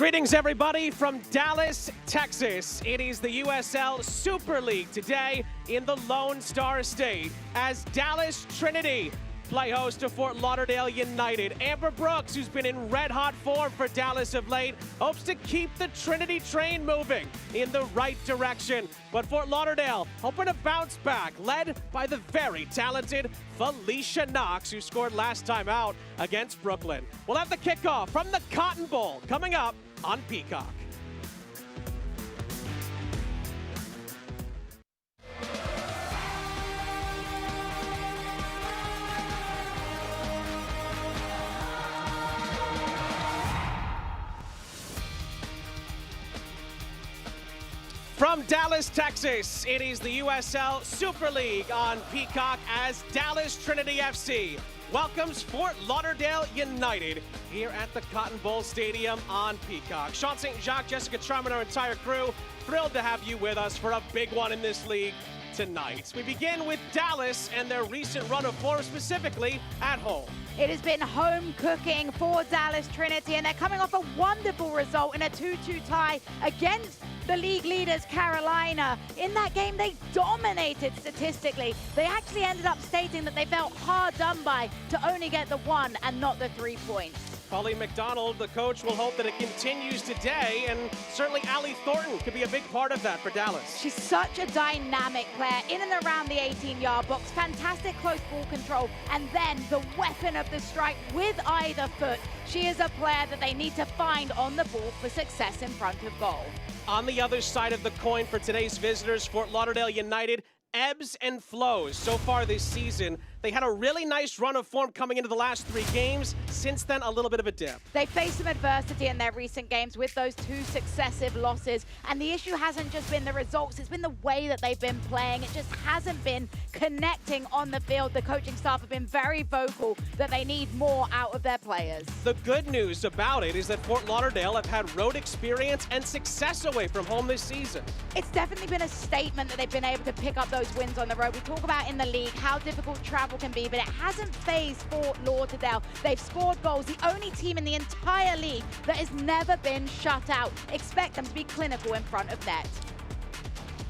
Greetings, everybody, from Dallas, Texas. It is the USL Super League today in the Lone Star State as Dallas Trinity play host to Fort Lauderdale United. Amber Brooks, who's been in red-hot form for Dallas of late, hopes to keep the Trinity train moving in the right direction. But Fort Lauderdale hoping to bounce back, led by the very talented Felicia Knox, who scored last time out against Brooklyn. We'll have the kickoff from the Cotton Bowl coming up on Peacock. From Dallas, Texas, it is the USL Super League on Peacock as Dallas Trinity FC welcomes Fort Lauderdale United here at the Cotton Bowl Stadium on Peacock. Sean St. Jacques, Jessica Trom, and our entire crew, thrilled to have you with us for a big one in this league tonight. We begin with Dallas and their recent run of form, specifically at home. It has been home cooking for Dallas Trinity, and they're coming off a wonderful result in a 2-2 tie against the league leaders, Carolina. In that game, they dominated statistically. They actually ended up stating that they felt hard done by to only get the 1 and not the 3 points. Pauline McDonald, the coach, will hope that it continues today, and certainly Allie Thornton could be a big part of that for Dallas. She's such a dynamic player in and around the 18-yard box, fantastic close ball control, and then the weapon of the strike with either foot. She is a player that they need to find on the ball for success in front of goal. On the other side of the coin for today's visitors, Fort Lauderdale United, ebbs and flows so far this season. They had a really nice run of form coming into the last 3 games. Since then, a little bit of a dip. They faced some adversity in their recent games with those 2 successive losses. And the issue hasn't just been the results, it's been the way that they've been playing. It just hasn't been connecting on the field. The coaching staff have been very vocal that they need more out of their players. The good news about it is that Fort Lauderdale have had road experience and success away from home this season. It's definitely been a statement that they've been able to pick up those wins on the road. We talk about in the league how difficult travel can be, but it hasn't phased Fort Lauderdale. They've scored goals, the only team in the entire league that has never been shut out. Expect them to be clinical in front of net.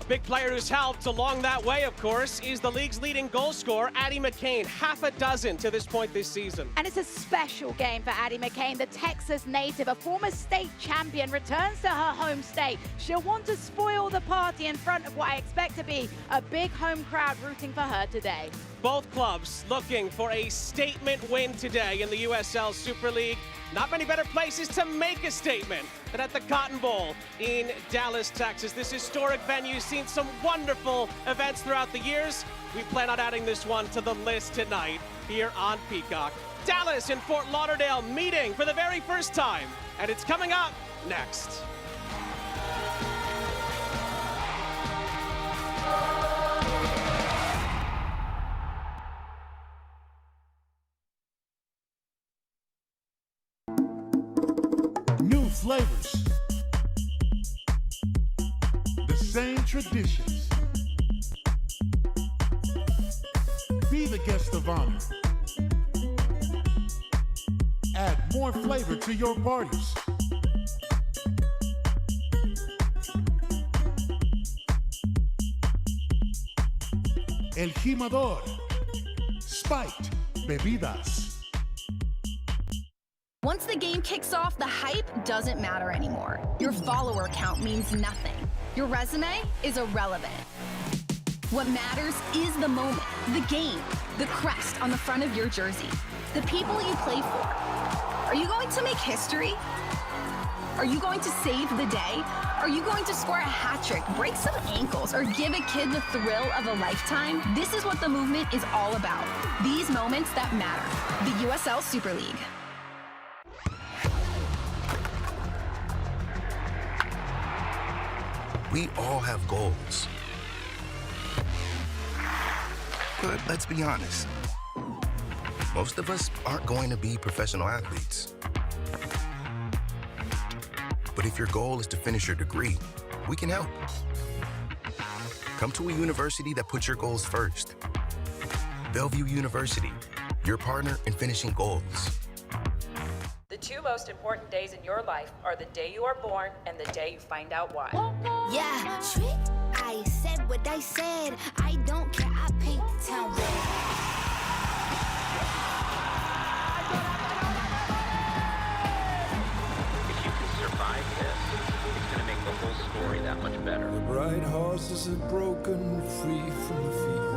A big player who's helped along that way, of course, is the league's leading goal scorer, Addie McCain, half a dozen to this point this season. And it's a special game for Addie McCain, the Texas native, a former state champion, returns to her home state. She'll want to spoil the party in front of what I expect to be a big home crowd rooting for her today. Both clubs looking for a statement win today in the USL Super League. Not many better places to make a statement than at the Cotton Bowl in Dallas, Texas. This historic venue's seen some wonderful events throughout the years. We plan on adding this one to the list tonight here on Peacock. Dallas and Fort Lauderdale meeting for the very first time, and it's coming up next. New flavors, the same traditions. Be the guest of honor. Add more flavor to your parties. El Jimador, spiked bebidas. Once the game kicks off, the hype doesn't matter anymore. Your follower count means nothing. Your resume is irrelevant. What matters is the moment, the game, the crest on the front of your jersey, the people you play for. Are you going to make history? Are you going to save the day? Are you going to score a hat trick, break some ankles, or give a kid the thrill of a lifetime? This is what the movement is all about. These moments that matter. The USL Super League. We all have goals. But let's be honest, most of us aren't going to be professional athletes. But if your goal is to finish your degree, we can help. Come to a university that puts your goals first. Bellevue University, your partner in finishing goals. The two most important days in your life are the day you are born and the day you find out why. Yeah, trick. I said what I said. I don't care. I paint the town red. If you can survive this, it's going to make the whole story that much better. The bright horses are broken free from the fields.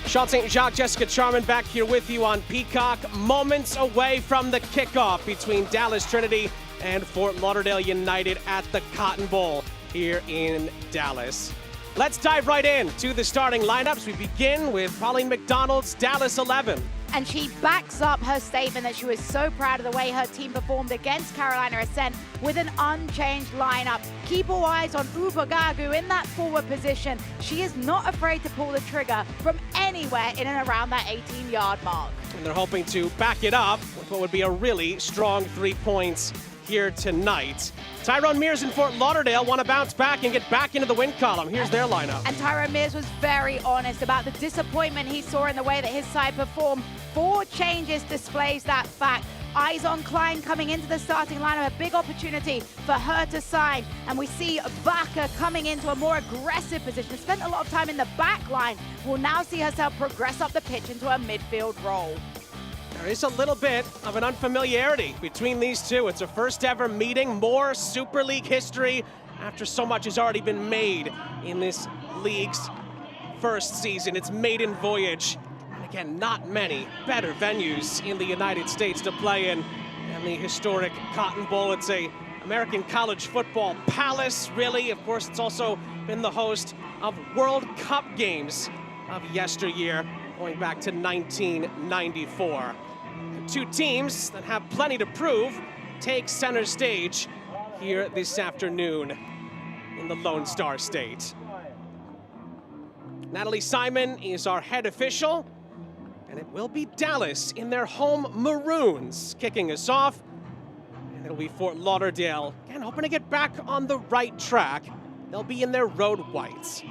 Sean St. Jacques, Jessica Charman back here with you on Peacock. Moments away from the kickoff between Dallas Trinity and Fort Lauderdale United at the Cotton Bowl here in Dallas. Let's dive right in to the starting lineups. We begin with Pauline McDonald's Dallas 11. And she backs up her statement that she was so proud of the way her team performed against Carolina Ascent with an unchanged lineup. Keep all eyes on Ubagagu in that forward position. She is not afraid to pull the trigger from anywhere in and around that 18-yard mark. And they're hoping to back it up with what would be a really strong 3 points here tonight. Tyrone Mears in Fort Lauderdale want to bounce back and get back into the win column. Here's their lineup. And Tyrone Mears was very honest about the disappointment he saw in the way that his side performed. 4 changes displays that fact. Eyes on Klein coming into the starting lineup, a big opportunity for her to sign. And we see Vaca coming into a more aggressive position. Spent a lot of time in the back line. Will now see herself progress up the pitch into a midfield role. There is a little bit of an unfamiliarity between these two. It's a first ever meeting, more Super League history after so much has already been made in this league's first season, its maiden voyage. And again, not many better venues in the United States to play in than the historic Cotton Bowl. It's a American college football palace, really. Of course, it's also been the host of World Cup games of yesteryear, going back to 1994. Two teams that have plenty to prove take center stage here this afternoon in the Lone Star State. Natalie Simon is our head official, and it will be Dallas in their home maroons kicking us off. And it'll be Fort Lauderdale, again, hoping to get back on the right track. They'll be in their road whites.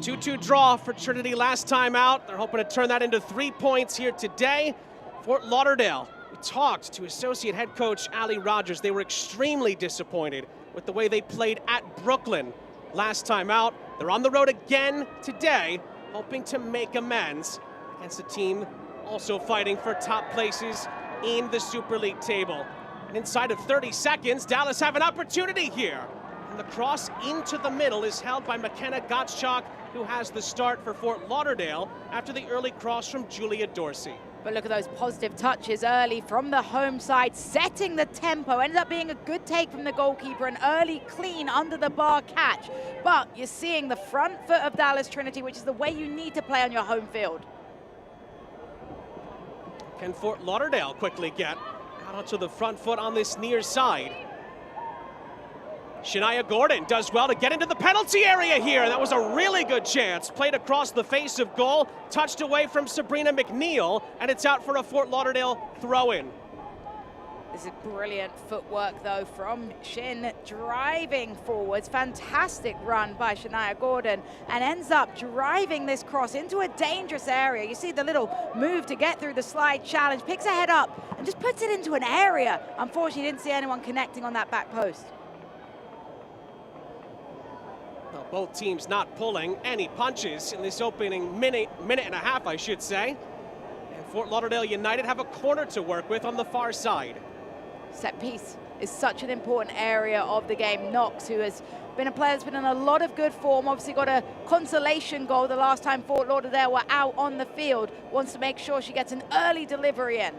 2-2 draw for Trinity last time out. They're hoping to turn that into 3 points here today. Fort Lauderdale, we talked to associate head coach Ali Rogers. They were extremely disappointed with the way they played at Brooklyn last time out. They're on the road again today, hoping to make amends against a team also fighting for top places in the Super League table. And inside of 30 seconds, Dallas have an opportunity here. And the cross into the middle is held by McKenna Gottschalk, who has the start for Fort Lauderdale after the early cross from Julia Dorsey. But look at those positive touches early from the home side, setting the tempo. Ended up being a good take from the goalkeeper, an early clean under the bar catch. But you're seeing the front foot of Dallas Trinity, which is the way you need to play on your home field. Can Fort Lauderdale quickly get out onto the front foot on this near side? Shania Gordon does well to get into the penalty area here. That was a really good chance. Played across the face of goal, touched away from Sabrina McNeil, and it's out for a Fort Lauderdale throw-in. This is brilliant footwork, though, from Shin, driving forwards. Fantastic run by Shania Gordon, and ends up driving this cross into a dangerous area. You see the little move to get through the slide challenge, picks her head up, and just puts it into an area. Unfortunately, didn't see anyone connecting on that back post. Well, both teams not pulling any punches in this opening minute and a half, I should say. And Fort Lauderdale United have a corner to work with on the far side. Set piece is such an important area of the game. Knox, who has been a player that's been in a lot of good form, obviously got a consolation goal the last time Fort Lauderdale were out on the field, wants to make sure she gets an early delivery in.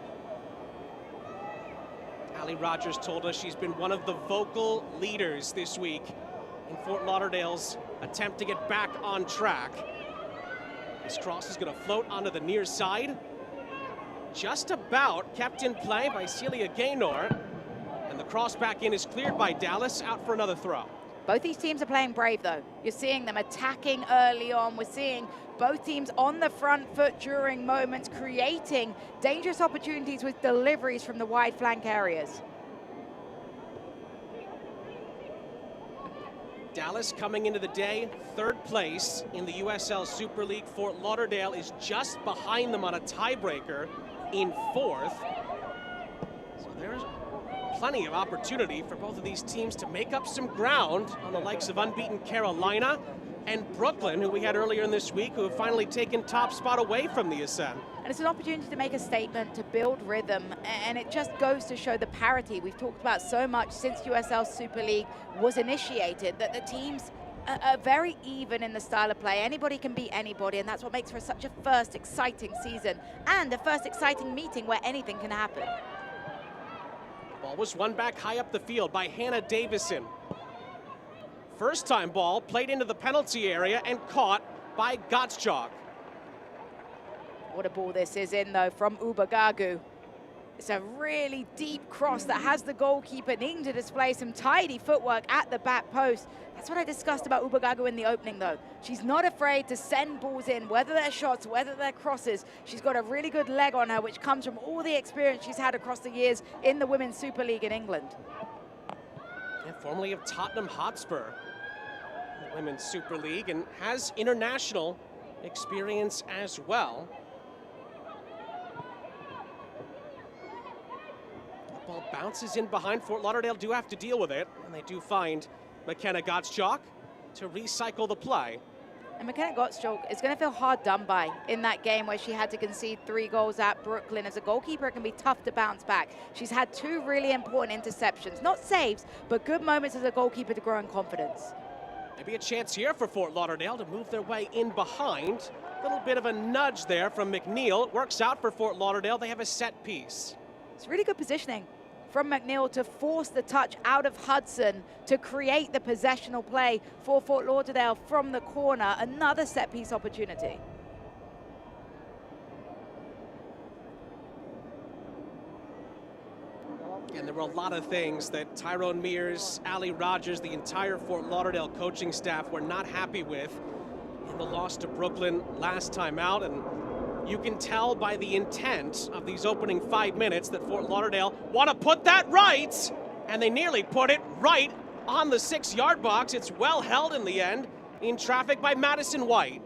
Ali Rogers told us she's been one of the vocal leaders this week in Fort Lauderdale's attempt to get back on track. This cross is going to float onto the near side. Just about kept in play by Celia Gaynor. And the cross back in is cleared by Dallas, out for another throw. Both these teams are playing brave, though. You're seeing them attacking early on. We're seeing both teams on the front foot during moments, creating dangerous opportunities with deliveries from the wide flank areas. Dallas coming into the day, third place in the USL Super League. Fort Lauderdale is just behind them on a tiebreaker in fourth. So there's plenty of opportunity for both of these teams to make up some ground on the likes of unbeaten Carolina and Brooklyn, who we had earlier in this week, who have finally taken top spot away from the Ascent. And it's an opportunity to make a statement, to build rhythm, and it just goes to show the parity we've talked about so much since USL Super League was initiated, that the teams are very even in the style of play. Anybody can beat anybody, and that's what makes for such a first exciting season and a first exciting meeting where anything can happen. Ball was won back high up the field by Hannah Davison. First time ball played into the penalty area and caught by Gottschalk. What a ball this is in, though, from Ubagagu. It's a really deep cross that has the goalkeeper needing to display some tidy footwork at the back post. That's what I discussed about Ubagagu in the opening, though. She's not afraid to send balls in, whether they're shots, whether they're crosses. She's got a really good leg on her, which comes from all the experience she's had across the years in the Women's Super League in England. And formerly of Tottenham Hotspur, the Women's Super League, and has international experience as well. The ball bounces in behind. Fort Lauderdale do have to deal with it, and they do find McKenna Gottschalk to recycle the play. And McKenna Gottschalk is going to feel hard done by in that game where she had to concede 3 goals at Brooklyn. As a goalkeeper, it can be tough to bounce back. She's had 2 really important interceptions. Not saves, but good moments as a goalkeeper to grow in confidence. Maybe a chance here for Fort Lauderdale to move their way in behind. A little bit of a nudge there from McNeil. Works out for Fort Lauderdale. They have a set piece. It's really good positioning from McNeil to force the touch out of Hudson to create the possessional play for Fort Lauderdale from the corner. Another set piece opportunity. And there were a lot of things that Tyrone Mears, Ali Rogers, the entire Fort Lauderdale coaching staff were not happy with in the loss to Brooklyn last time out. And you can tell by the intent of these opening 5 minutes that Fort Lauderdale want to put that right, and they nearly put it right on the 6-yard box. It's well held in the end, in traffic by Madison White.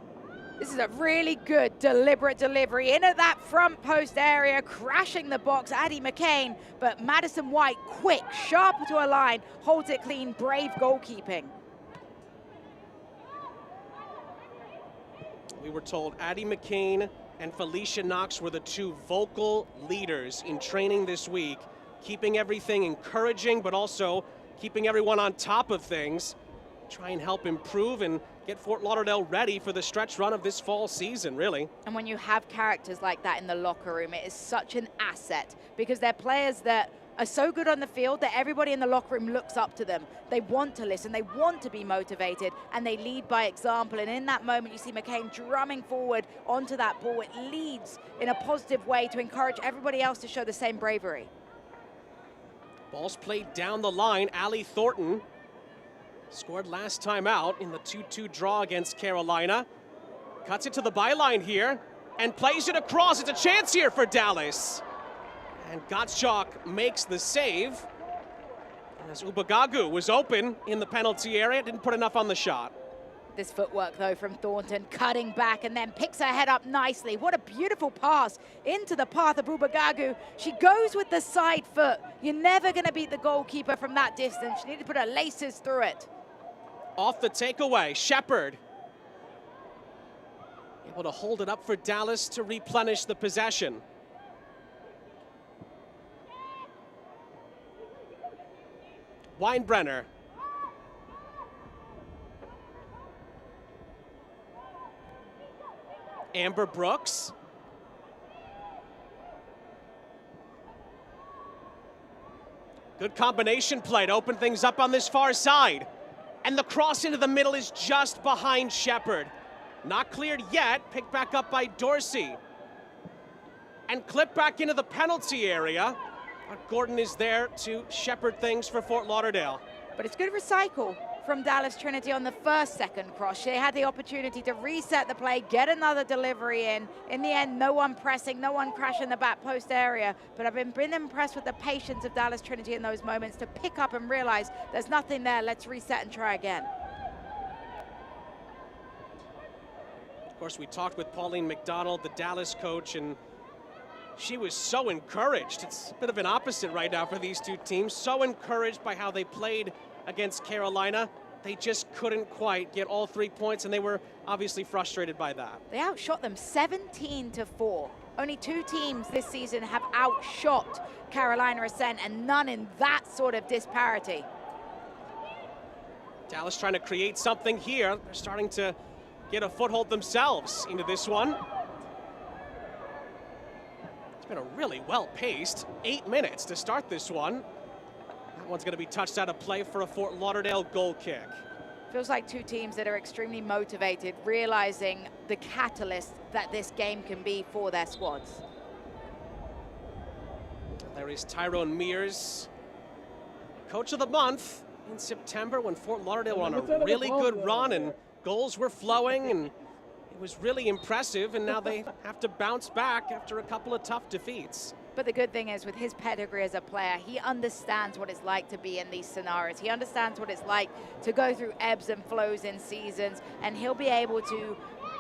This is a really good, deliberate delivery in at that front post area, crashing the box, Addie McCain, but Madison White, quick, sharp to a line, holds it clean, brave goalkeeping. We were told Addie McCain and Felicia Knox were the 2 vocal leaders in training this week, keeping everything encouraging, but also keeping everyone on top of things, try and help improve and get Fort Lauderdale ready for the stretch run of this fall season, really. And when you have characters like that in the locker room, it is such an asset, because they're players that are so good on the field that everybody in the locker room looks up to them. They want to listen, they want to be motivated, and they lead by example. And in that moment, you see McCain drumming forward onto that ball. It leads in a positive way to encourage everybody else to show the same bravery. Ball's played down the line. Allie Thornton scored last time out in the 2-2 draw against Carolina. Cuts it to the byline here and plays it across. It's a chance here for Dallas. And Gottschalk makes the save. As Ubagagu was open in the penalty area, didn't put enough on the shot. This footwork, though, from Thornton, cutting back and then picks her head up nicely. What a beautiful pass into the path of Ubagagu. She goes with the side foot. You're never going to beat the goalkeeper from that distance. She needed to put her laces through it. Off the takeaway, Shepard able to hold it up for Dallas to replenish the possession. Weinbrenner. Amber Brooks. Good combination play to open things up on this far side. And the cross into the middle is just behind Shepard. Not cleared yet, picked back up by Dorsey. And clipped back into the penalty area. But Gordon is there to shepherd things for Fort Lauderdale. But it's good recycle from Dallas Trinity on the second cross. They had the opportunity to reset the play, get another delivery in. In the end, no one pressing, no one crashing the back post area. But I've been impressed with the patience of Dallas Trinity in those moments to pick up and realize there's nothing there. Let's reset and try again. course, we talked with Pauline McDonald, the Dallas coach, and she was so encouraged. It's a bit of an opposite right now for these two teams. So encouraged by how they played against Carolina. They just couldn't quite get all 3 points, and they were obviously frustrated by that. They outshot them 17-4. Only 2 teams this season have outshot Carolina Ascent, and none in that sort of disparity. Dallas trying to create something here. They're starting to get a foothold themselves into this one. It's been a really well-paced 8 minutes to start this one. That one's going to be touched out of play for a Fort Lauderdale goal kick. Feels like 2 teams that are extremely motivated, realizing the catalyst that this game can be for their squads. There is Tyrone Mears, Coach of the Month in September when Fort Lauderdale were on a really good run and goals were flowing, and it was really impressive, and now they have to bounce back after a couple of tough defeats. But the good thing is, with his pedigree as a player, he understands what it's like to be in these scenarios. He understands what it's like to go through ebbs and flows in seasons, and he'll be able to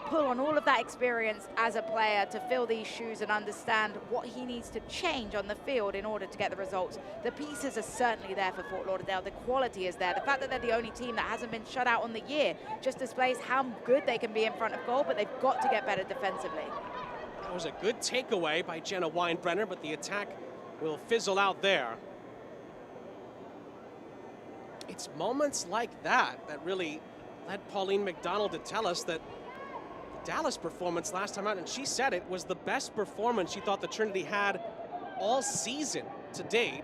pull on all of that experience as a player to fill these shoes and understand what he needs to change on the field in order to get the results. The pieces are certainly there for Fort Lauderdale. The quality is there. The fact that they're the only team that hasn't been shut out on the year just displays how good they can be in front of goal, but they've got to get better defensively. That was a good takeaway by Jenna Weinbrenner, but the attack will fizzle out there. It's moments like that that really led Pauline McDonald to tell us that the Dallas performance last time out, and she said it was the best performance she thought the Trinity had all season to date.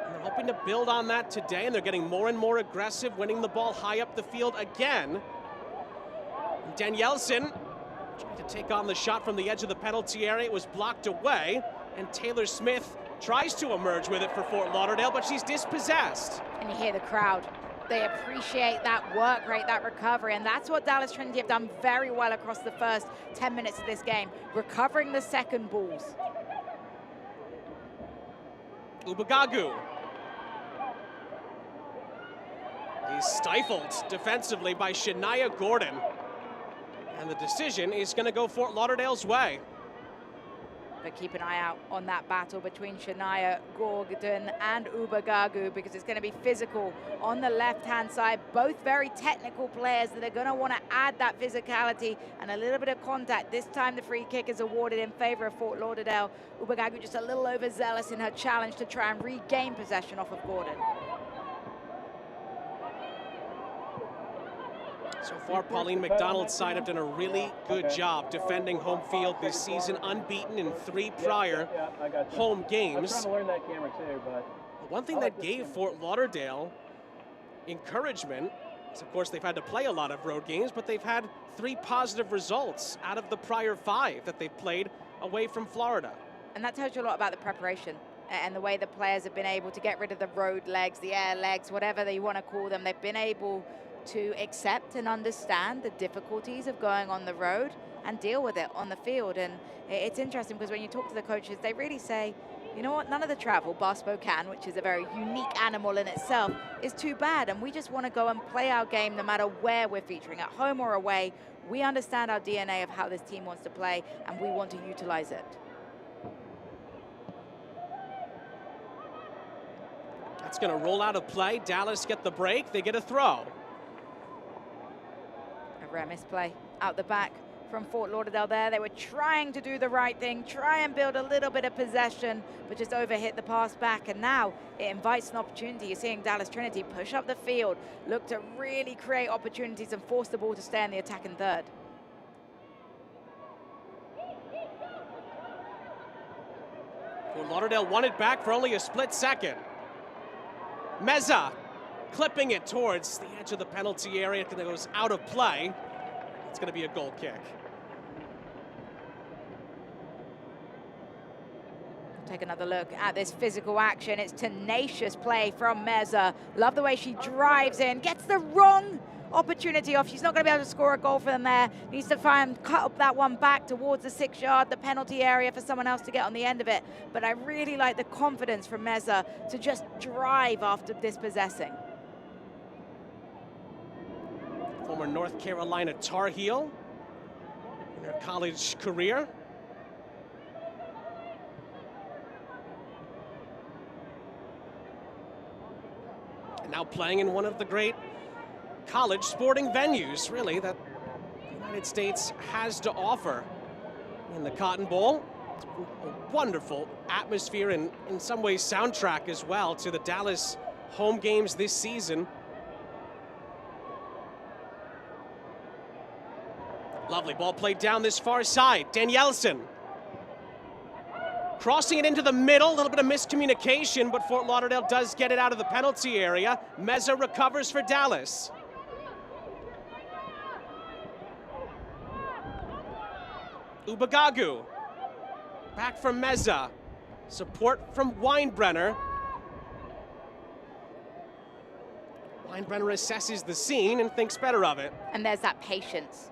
And they're hoping to build on that today, and they're getting more and more aggressive, winning the ball high up the field again. And Danielson trying to take on the shot from the edge of the penalty area. It was blocked away, and Taylor Smith tries to emerge with it for Fort Lauderdale, but she's dispossessed. And you hear the crowd. They appreciate that work rate, that recovery, and that's what Dallas Trinity have done very well across the first 10 minutes of this game, recovering the second balls. Ubagagu. He's stifled defensively by Shania Gordon. And the decision is going to go Fort Lauderdale's way. But keep an eye out on that battle between Shania Gordon and Ubagagu, because it's going to be physical on the left-hand side. Both very technical players that are going to want to add that physicality and a little bit of contact. This time the free kick is awarded in favor of Fort Lauderdale. Ubagagu just a little overzealous in her challenge to try and regain possession off of Gordon. So far, Pauline McDonald's side have done a really good job defending home field this season, unbeaten in 3 prior home games. I'm trying to learn that camera too, but one thing that gave Fort Lauderdale encouragement is, of course, they've had to play a lot of road games, but they've had 3 positive results out of the prior 5 that they've played away from Florida. And that tells you a lot about the preparation and the way the players have been able to get rid of the road legs, the air legs, whatever they want to call them. They've been able to accept and understand the difficulties of going on the road and deal with it on the field. And it's interesting because when you talk to the coaches, they really say, you know what, none of the travel, bar Spokane, which is a very unique animal in itself, is too bad. And we just want to go and play our game no matter where we're featuring, at home or away. We understand our DNA of how this team wants to play, and we want to utilize it. That's going to roll out of play. Dallas get the break. They get a throw. Rare misplay out the back from Fort Lauderdale there. They were trying to do the right thing, try and build a little bit of possession, but just overhit the pass back, and now it invites an opportunity. You're seeing Dallas Trinity push up the field, look to really create opportunities and force the ball to stay in the attack in third. Fort Lauderdale won it back for only a split second. Meza clipping it towards the edge of the penalty area, and it goes out of play. It's going to be a goal kick. Take another look at this physical action. It's tenacious play from Meza. Love the way she drives in, gets the wrong opportunity off. She's not going to be able to score a goal for them there. Needs to try and cut up that one back towards the 6-yard, the penalty area, for someone else to get on the end of it. But I really like the confidence from Meza to just drive after dispossessing. Former North Carolina Tar Heel. in her college career. And now playing in one of the great college sporting venues, really, that the United States has to offer in the Cotton Bowl. It's a wonderful atmosphere and in some ways soundtrack as well to the Dallas home games this season. Lovely ball played down this far side. Danielson crossing it into the middle, a little bit of miscommunication, but Fort Lauderdale does get it out of the penalty area. Meza recovers for Dallas. Ubagagu, back from Meza. Support from Weinbrenner. Weinbrenner assesses the scene and thinks better of it. And there's that patience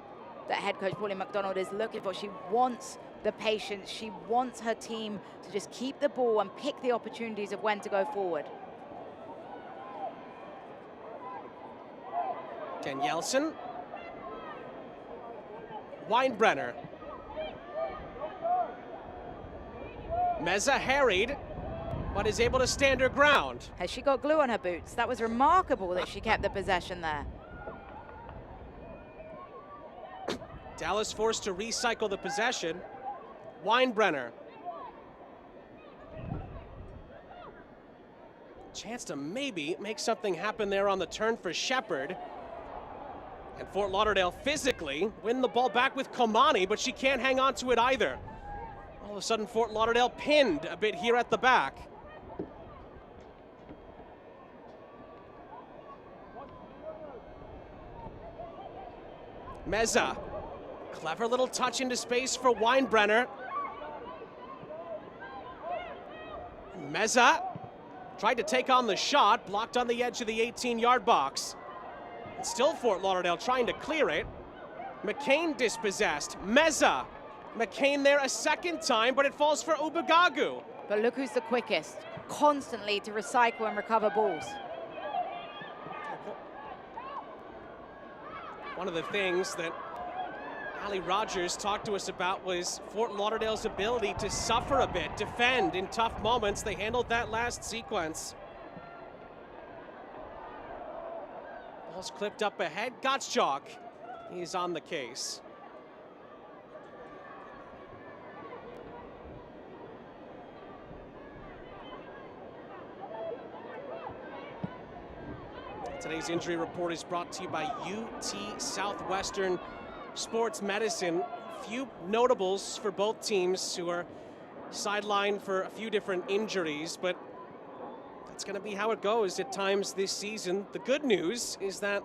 that head coach Pauline McDonald is looking for. She wants the patience. She wants her team to just keep the ball and pick the opportunities of when to go forward. Danielson. Weinbrenner. Meza harried, but is able to stand her ground. Has she got glue on her boots? That was remarkable that she kept the possession there. Dallas forced to recycle the possession. Weinbrenner. Chance to maybe make something happen there on the turn for Shepard. And Fort Lauderdale physically win the ball back with Komani, but she can't hang on to it either. All of a sudden, Fort Lauderdale pinned a bit here at the back. Meza. Clever little touch into space for Weinbrenner. Meza tried to take on the shot, blocked on the edge of the 18-yard box. And still Fort Lauderdale trying to clear it. McCain dispossessed. Meza. McCain there a second time, but it falls for Ubagagu. But look who's the quickest, constantly to recycle and recover balls. One of the things that Ali Rogers talked to us about was Fort Lauderdale's ability to suffer a bit, defend in tough moments. They handled that last sequence. Ball's clipped up ahead. Gottschalk, he's on the case. Today's injury report is brought to you by UT Southwestern Sports Medicine. Few notables for both teams who are sidelined for a few different injuries, but that's going to be how it goes at times this season. The good news is that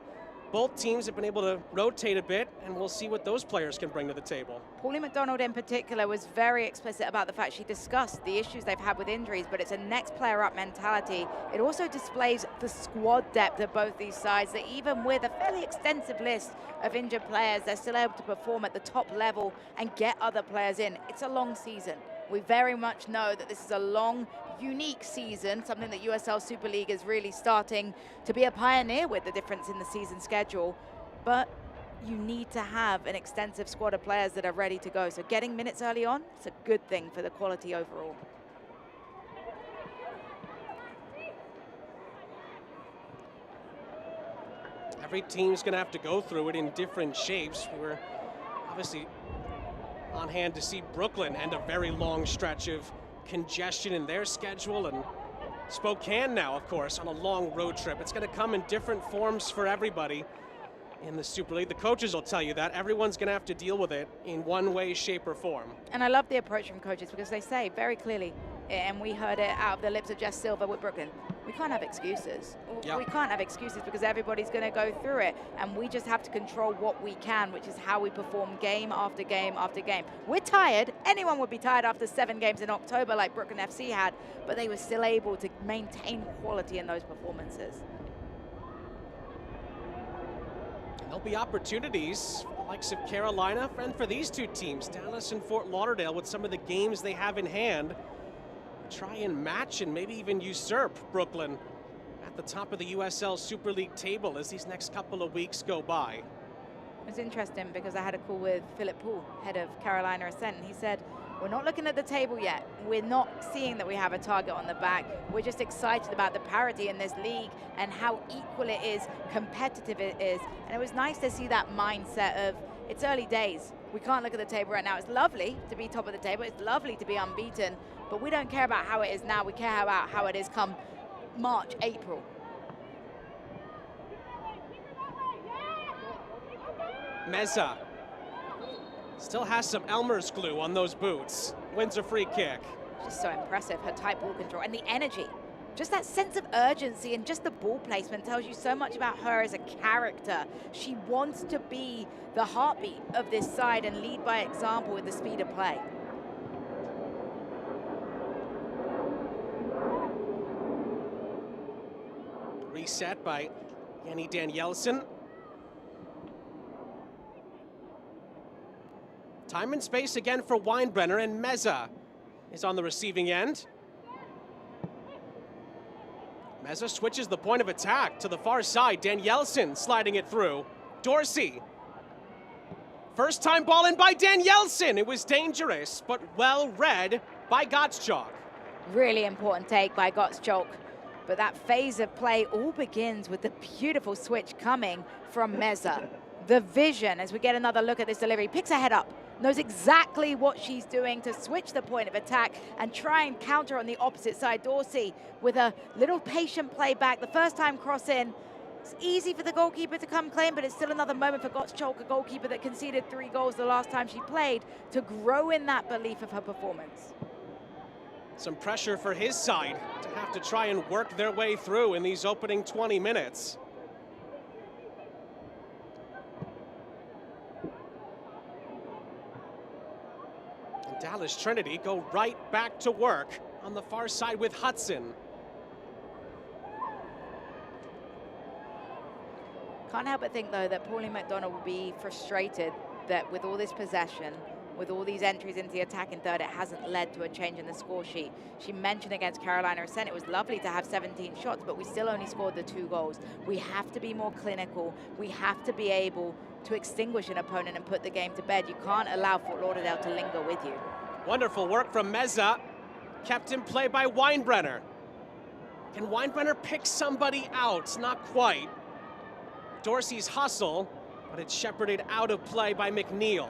both teams have been able to rotate a bit, and we'll see what those players can bring to the table. Pauline McDonald in particular was very explicit about the fact she discussed the issues they've had with injuries, but it's a next player up mentality. It also displays the squad depth of both these sides, that even with a fairly extensive list of injured players, they're still able to perform at the top level and get other players in. It's a long season. We very much know that this is a long, unique season, something that USL Super League is really starting to be a pioneer with, the difference in the season schedule. But you need to have an extensive squad of players that are ready to go. So getting minutes early on, it's a good thing for the quality overall. Every team's going to have to go through it in different shapes. We're obviously on hand to see Brooklyn end a very long stretch of congestion in their schedule, and Spokane now, of course, on a long road trip. It's going to come in different forms for everybody in the Super League. The coaches will tell you that. Everyone's going to have to deal with it in one way, shape, or form. And I love the approach from coaches, because they say very clearly, and we heard it out of the lips of Jess Silva with Brooklyn, we can't have excuses. Yep. We can't have excuses because everybody's going to go through it, and we just have to control what we can, which is how we perform game after game after game. We're tired. Anyone would be tired after 7 games in October like Brooklyn FC had, but they were still able to maintain quality in those performances. And there'll be opportunities for the likes of Carolina and for these two teams, Dallas and Fort Lauderdale, with some of the games they have in hand. Try and match and maybe even usurp Brooklyn at the top of the USL Super League table as these next couple of weeks go by. It's interesting because I had a call with Philip Poole, head of Carolina Ascent, and he said, we're not looking at the table yet. We're not seeing that we have a target on the back. We're just excited about the parity in this league and how equal it is, competitive it is. And it was nice to see that mindset of, it's early days. We can't look at the table right now. It's lovely to be top of the table. It's lovely to be unbeaten, but we don't care about how it is now. We care about how it is come March, April. Meza still has some Elmer's glue on those boots. Wins a free kick. Just so impressive, her tight ball control and the energy. Just that sense of urgency and just the ball placement tells you so much about her as a character. She wants to be the heartbeat of this side and lead by example with the speed of play. Reset by Jenny Danielsen. Time and space again for Weinbrenner, and Meza is on the receiving end. Meza switches the point of attack to the far side. Danielsen sliding it through. Dorsey. First time ball in by Danielsen. It was dangerous, but well read by Gottschalk. Really important take by Gottschalk. But that phase of play all begins with the beautiful switch coming from Meza. The vision, as we get another look at this delivery, picks her head up, knows exactly what she's doing to switch the point of attack and try and counter on the opposite side. Dorsey with a little patient play back. The first time cross in, it's easy for the goalkeeper to come claim, but it's still another moment for Gottschalk, a goalkeeper that conceded 3 goals the last time she played, to grow in that belief of her performance. Some pressure for his side to have to try and work their way through in these opening 20 minutes. And Dallas Trinity go right back to work on the far side with Hudson. Can't help but think, though, that Pauline McDonald will be frustrated that with all this possession, with all these entries into the attacking third, it hasn't led to a change in the score sheet. She mentioned against Carolina Ascent, it was lovely to have 17 shots, but we still only scored the 2 goals. We have to be more clinical. We have to be able to extinguish an opponent and put the game to bed. You can't allow Fort Lauderdale to linger with you. Wonderful work from Meza. Kept in play by Weinbrenner. Can Weinbrenner pick somebody out? Not quite. Dorsey's hustle, but it's shepherded out of play by McNeil.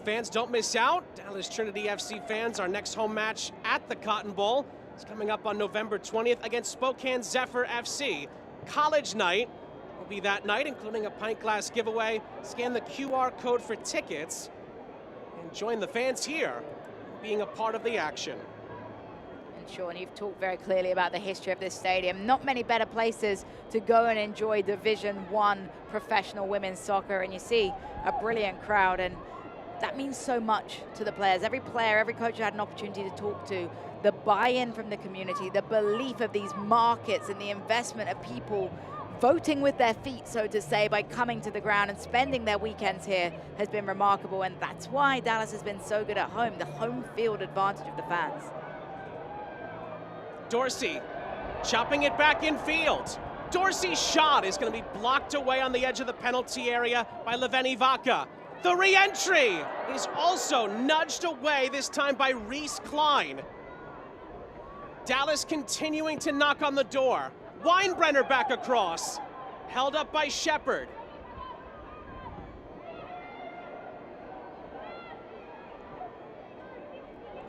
Fans, don't miss out. Dallas Trinity FC fans, our next home match at the Cotton Bowl is coming up on November 20th against Spokane Zephyr FC. College night will be that night, including a pint glass giveaway. Scan the QR code for tickets and join the fans here, being a part of the action. And Sean, you've talked very clearly about the history of this stadium. Not many better places to go and enjoy Division I professional women's soccer, and you see a brilliant crowd, and that means so much to the players. Every player, every coach had an opportunity to talk to. The buy-in from the community, the belief of these markets and the investment of people voting with their feet, so to say, by coming to the ground and spending their weekends here has been remarkable. And that's why Dallas has been so good at home, the home field advantage of the fans. Dorsey chopping it back in field. Dorsey's shot is going to be blocked away on the edge of the penalty area by Leveni Vaca. The re-entry is also nudged away, this time by Reese Klein. Dallas continuing to knock on the door. Weinbrenner back across, held up by Shepard.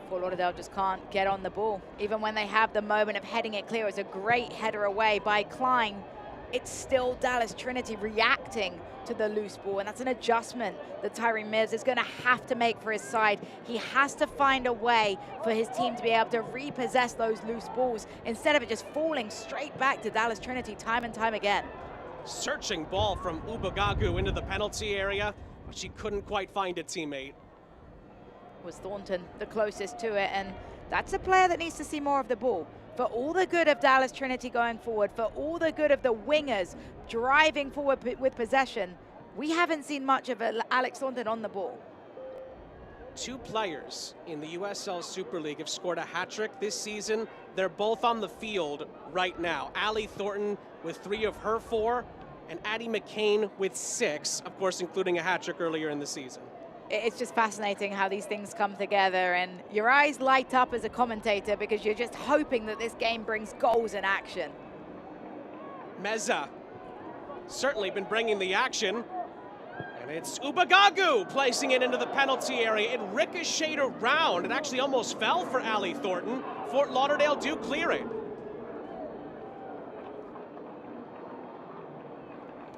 Fort Lauderdale just can't get on the ball. Even when they have the moment of heading it clear, it's a great header away by Klein. It's still Dallas Trinity reacting to the loose ball, and that's an adjustment that Tyree Mills is going to have to make for his side. He has to find a way for his team to be able to repossess those loose balls instead of it just falling straight back to Dallas Trinity time and time again. Searching ball from Ubagagu into the penalty area, but she couldn't quite find a teammate. Was Thornton the closest to it, and that's a player that needs to see more of the ball. For all the good of Dallas Trinity going forward, for all the good of the wingers driving forward with possession, we haven't seen much of Alex Thornton on the ball. two players in the USL Super League have scored a hat-trick this season. They're both on the field right now. Ali Thornton with 3 of her 4, and Addie McCain with 6, of course, including a hat-trick earlier in the season. It's just fascinating how these things come together, and your eyes light up as a commentator because you're just hoping that this game brings goals and action. Meza certainly been bringing the action. And it's Ubagagu placing it into the penalty area. It ricocheted around. It actually almost fell for Ali Thornton. Fort Lauderdale do clear it.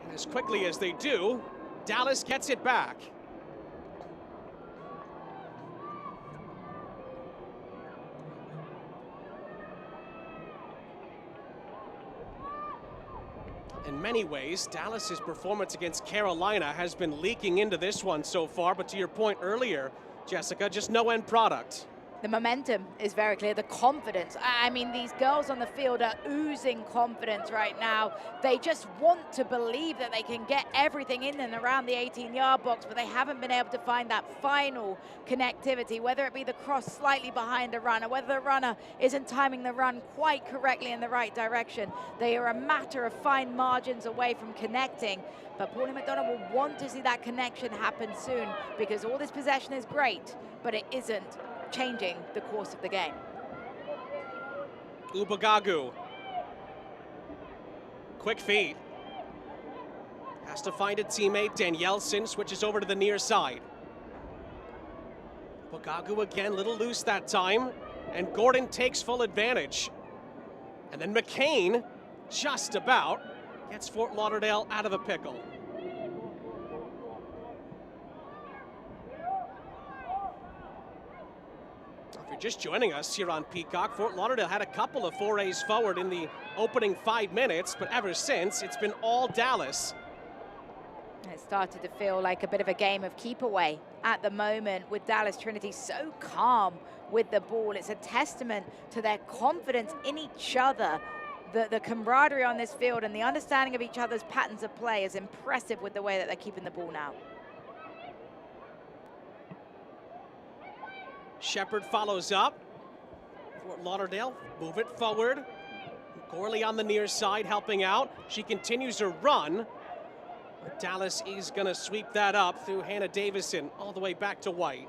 And as quickly as they do, Dallas gets it back. In many ways, Dallas's performance against Carolina has been leaking into this one so far, but to your point earlier, Jessica, just no end product. The momentum is very clear, the confidence. I mean, these girls on the field are oozing confidence right now. They just want to believe that they can get everything in and around the 18-yard box, but they haven't been able to find that final connectivity, whether it be the cross slightly behind a runner, whether the runner isn't timing the run quite correctly in the right direction. They are a matter of fine margins away from connecting, but Pauline McDonald will want to see that connection happen soon because all this possession is great, but it isn't changing the course of the game. Ubagagu. Quick feed. Has to find a teammate. Danielson switches over to the near side. Ubagagu again, little loose that time. And Gordon takes full advantage. And then McCain, just about, gets Fort Lauderdale out of a pickle. Just joining us here on Peacock, Fort Lauderdale had a couple of forays forward in the opening 5 minutes, but ever since, it's been all Dallas. It started to feel like a bit of a game of keep away at the moment with Dallas Trinity so calm with the ball. It's a testament to their confidence in each other. The camaraderie on this field and the understanding of each other's patterns of play is impressive with the way that they're keeping the ball now. Shepard follows up. Fort Lauderdale move it forward. Gorley on the near side helping out. She continues her run. But Dallas is going to sweep that up through Hannah Davison all the way back to White.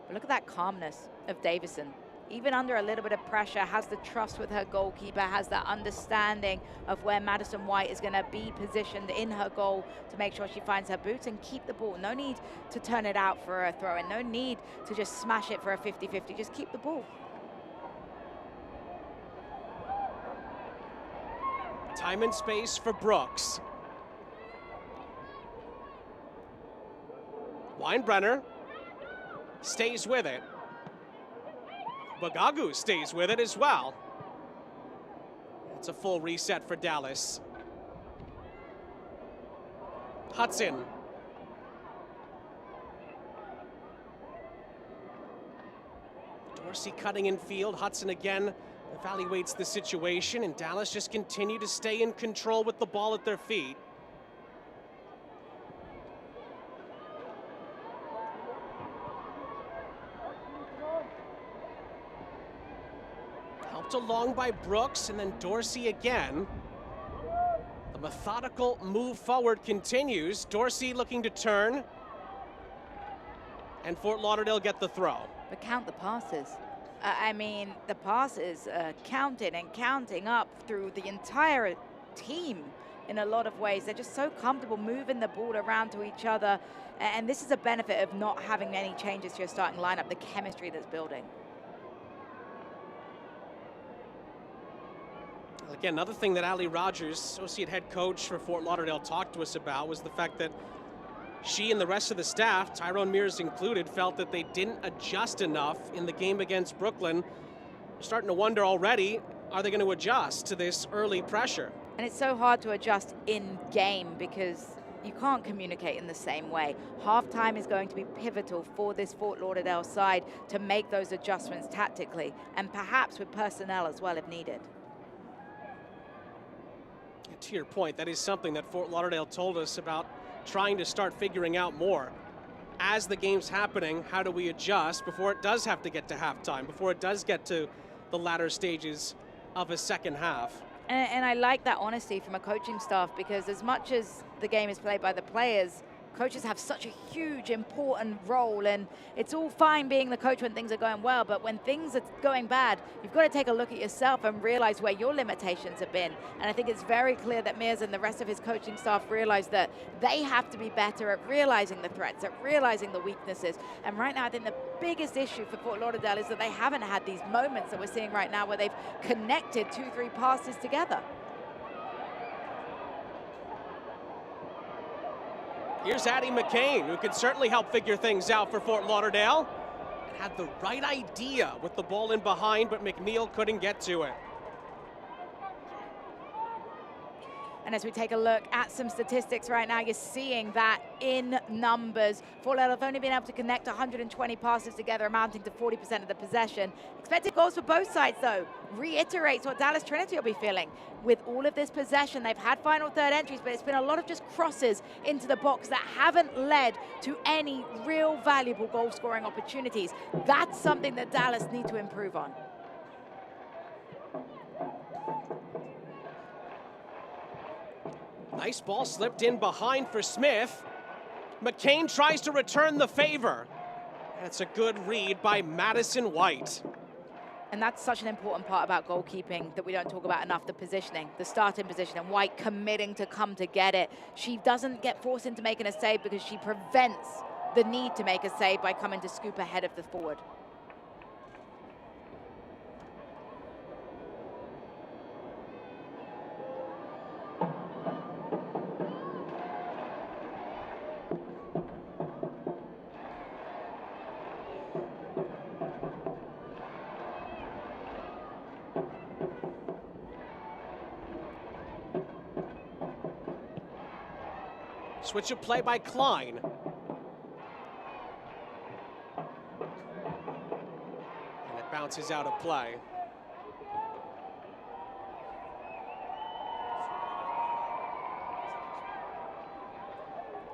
But look at that calmness of Davison. Even under a little bit of pressure, has the trust with her goalkeeper, has that understanding of where Madison White is going to be positioned in her goal to make sure she finds her boots and keep the ball. No need to turn it out for a throw-in. No need to just smash it for a 50-50. Just keep the ball. Time and space for Brooks. Weinbrenner stays with it. Ubagagu stays with it as well. It's a full reset for Dallas. Hudson. Dorsey cutting in field. Hudson again evaluates the situation, and Dallas just continue to stay in control with the ball at their feet. Along by Brooks, and then Dorsey again. The methodical move forward continues. Dorsey looking to turn. And Fort Lauderdale get the throw. But count the passes. I mean, the passes counting and counting up through the entire team in a lot of ways. They're just so comfortable moving the ball around to each other. And this is a benefit of not having any changes to your starting lineup, the chemistry that's building. Again, another thing that Ali Rogers, associate head coach for Fort Lauderdale, talked to us about was the fact that she and the rest of the staff, Tyrone Mears included, felt that they didn't adjust enough in the game against Brooklyn. We're starting to wonder already, are they going to adjust to this early pressure? And it's so hard to adjust in game because you can't communicate in the same way. Halftime is going to be pivotal for this Fort Lauderdale side to make those adjustments tactically and perhaps with personnel as well if needed. To your point, that is something that Fort Lauderdale told us about trying to start figuring out more. as the game's happening, how do we adjust before it does have to get to halftime, before it does get to the latter stages of a second half? And I like that honesty from a coaching staff, because as much as the game is played by the players, coaches have such a huge, important role, and it's all fine being the coach when things are going well, but when things are going bad, you've got to take a look at yourself and realize where your limitations have been. And I think it's very clear that Mears and the rest of his coaching staff realize that they have to be better at realizing the threats, at realizing the weaknesses. And right now, I think the biggest issue for Fort Lauderdale is that they haven't had these moments that we're seeing right now where they've connected 2-3 passes together. Here's Addie McCain, who could certainly help figure things out for Fort Lauderdale. Had the right idea with the ball in behind, but McNeil couldn't get to it. And as we take a look at some statistics right now, you're seeing that in numbers. Fort Lauderdale have only been able to connect 120 passes together, amounting to 40% of the possession. Expected goals for both sides, though, reiterates what Dallas Trinity will be feeling. With all of this possession, they've had final third entries, but it's been a lot of just crosses into the box that haven't led to any real valuable goal-scoring opportunities. That's something that Dallas need to improve on. Nice ball slipped in behind for Smith. McCain tries to return the favor. That's a good read by Madison White. And that's such an important part about goalkeeping that we don't talk about enough, the positioning, the starting position, and White committing to come to get it. She doesn't get forced into making a save because she prevents the need to make a save by coming to scoop ahead of the forward. Switch of play by Klein. And it bounces out of play.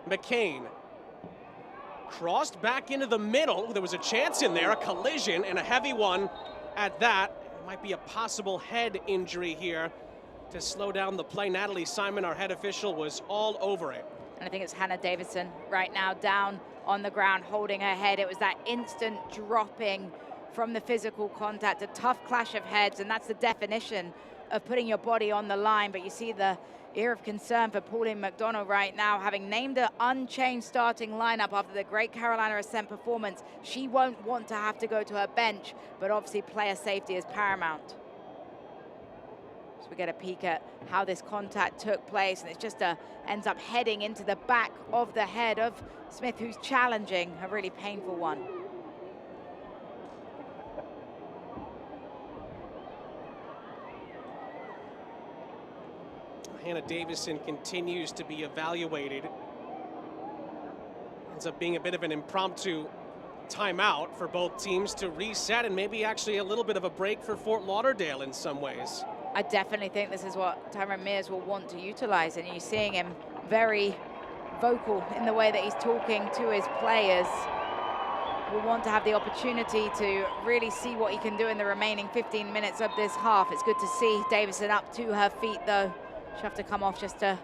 McCain. Crossed back into the middle. There was a chance in there, a collision, and a heavy one at that. It might be a possible head injury here to slow down the play. Natalie Simon, our head official, was all over it. And I think it's Hannah Davison right now down on the ground holding her head. It was that instant dropping from the physical contact, a tough clash of heads, and that's the definition of putting your body on the line. But you see the ear of concern for Pauline McDonough right now, having named an unchanged starting lineup after the great Carolina Ascent performance. She won't want to have to go to her bench, but obviously player safety is paramount. So we get a peek at how this contact took place, and it just ends up heading into the back of the head of Smith, who's challenging a really painful one. Hannah Davison continues to be evaluated. Ends up being a bit of an impromptu timeout for both teams to reset, and maybe actually a little bit of a break for Fort Lauderdale in some ways. I definitely think this is what Tyrone Mears will want to utilize, and you're seeing him very vocal in the way that he's talking to his players. Will want to have the opportunity to really see what he can do in the remaining 15 minutes of this half. It's good to see Davison up to her feet, though. She'll have to come off just to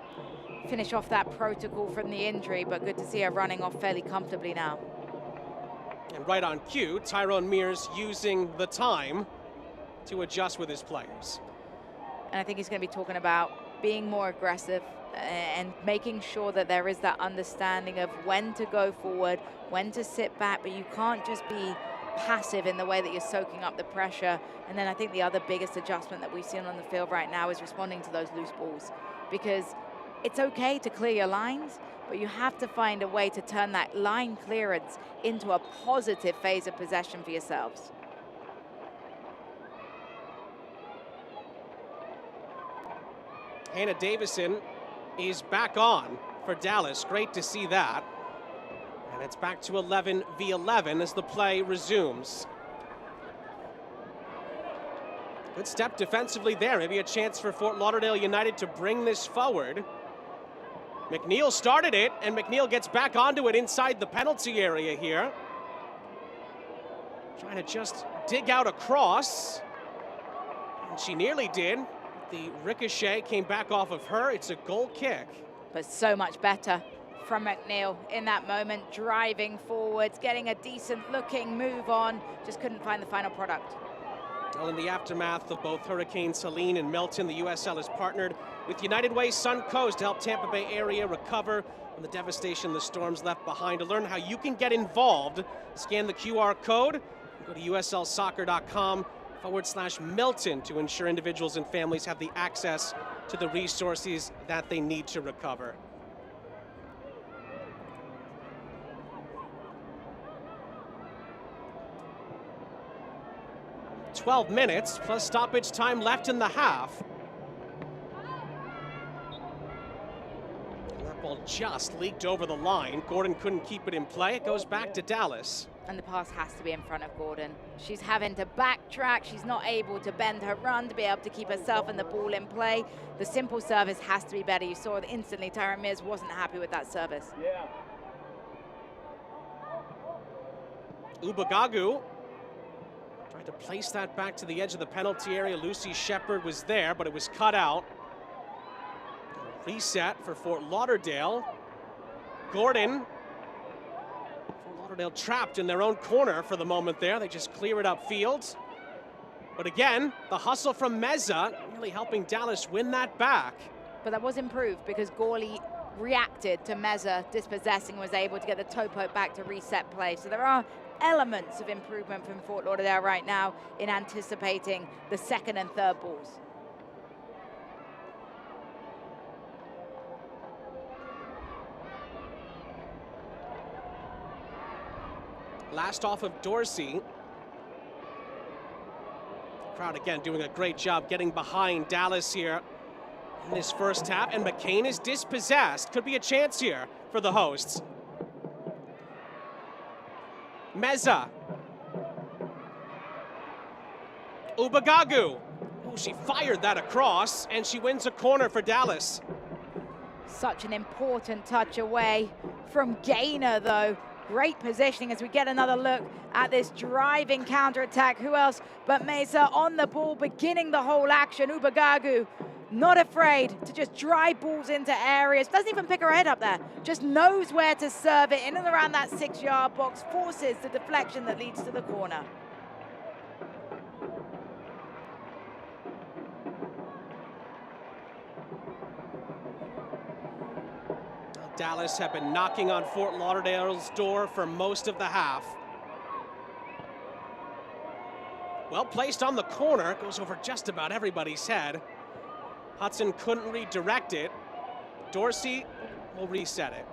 finish off that protocol from the injury, but good to see her running off fairly comfortably now. And right on cue, Tyrone Mears using the time to adjust with his players. And I think he's going to be talking about being more aggressive and making sure that there is that understanding of when to go forward, when to sit back, but you can't just be passive in the way that you're soaking up the pressure. And then I think the other biggest adjustment that we've seen on the field right now is responding to those loose balls, because it's okay to clear your lines, but you have to find a way to turn that line clearance into a positive phase of possession for yourselves. Hannah Davison is back on for Dallas. Great to see that. And it's back to 11v11 as the play resumes. Good step defensively there. Maybe a chance for Fort Lauderdale United to bring this forward. McNeil started it, and McNeil gets back onto it inside the penalty area here. Trying to just dig out a cross. And she nearly did. The ricochet came back off of her. It's a goal kick. But so much better from McNeil in that moment, driving forwards, getting a decent looking move on, just couldn't find the final product. Well, in the aftermath of both Hurricanes Helene and Milton, the USL has partnered with United Way Suncoast to help Tampa Bay area recover from the devastation the storms left behind. To learn how you can get involved, scan the QR code and go to uslsoccer.com/Milton to ensure individuals and families have the access to the resources that they need to recover. "12 minutes plus stoppage time left in the half. And that ball just leaked over the line. Gordon couldn't keep it in play. It goes back to Dallas. And the pass has to be in front of Gordon. She's having to backtrack. She's not able to bend her run to be able to keep herself and the ball in play. The simple service has to be better. You saw instantly Tyron Mears wasn't happy with that service. Yeah. Ubagagu tried to place that back to the edge of the penalty area. Lucy Shepard was there, but it was cut out. Reset for Fort Lauderdale. Gordon. Fort Lauderdale trapped in their own corner for the moment there. They just clear it upfield. But again, the hustle from Meza really helping Dallas win that back. But that was improved because Gawley reacted to Meza dispossessing, was able to get the toe poke back to reset play. So there are elements of improvement from Fort Lauderdale right now in anticipating the second and third balls. Last off of Dorsey. Crowd again doing a great job getting behind Dallas here in this first half, and McCain is dispossessed. Could be a chance here for the hosts. Meza. Ubagagu. Oh, she fired that across, and she wins a corner for Dallas. Such an important touch away from Gaynor, though. Great positioning as we get another look at this driving counterattack. Who else but Meza on the ball, beginning the whole action. Ubagagu not afraid to just drive balls into areas. Doesn't even pick her head up there. Just knows where to serve it in and around that 6-yard box. Forces the deflection that leads to the corner. Dallas have been knocking on Fort Lauderdale's door for most of the half. Well placed on the corner, goes over just about everybody's head. Hudson couldn't redirect it. Dorsey will reset it.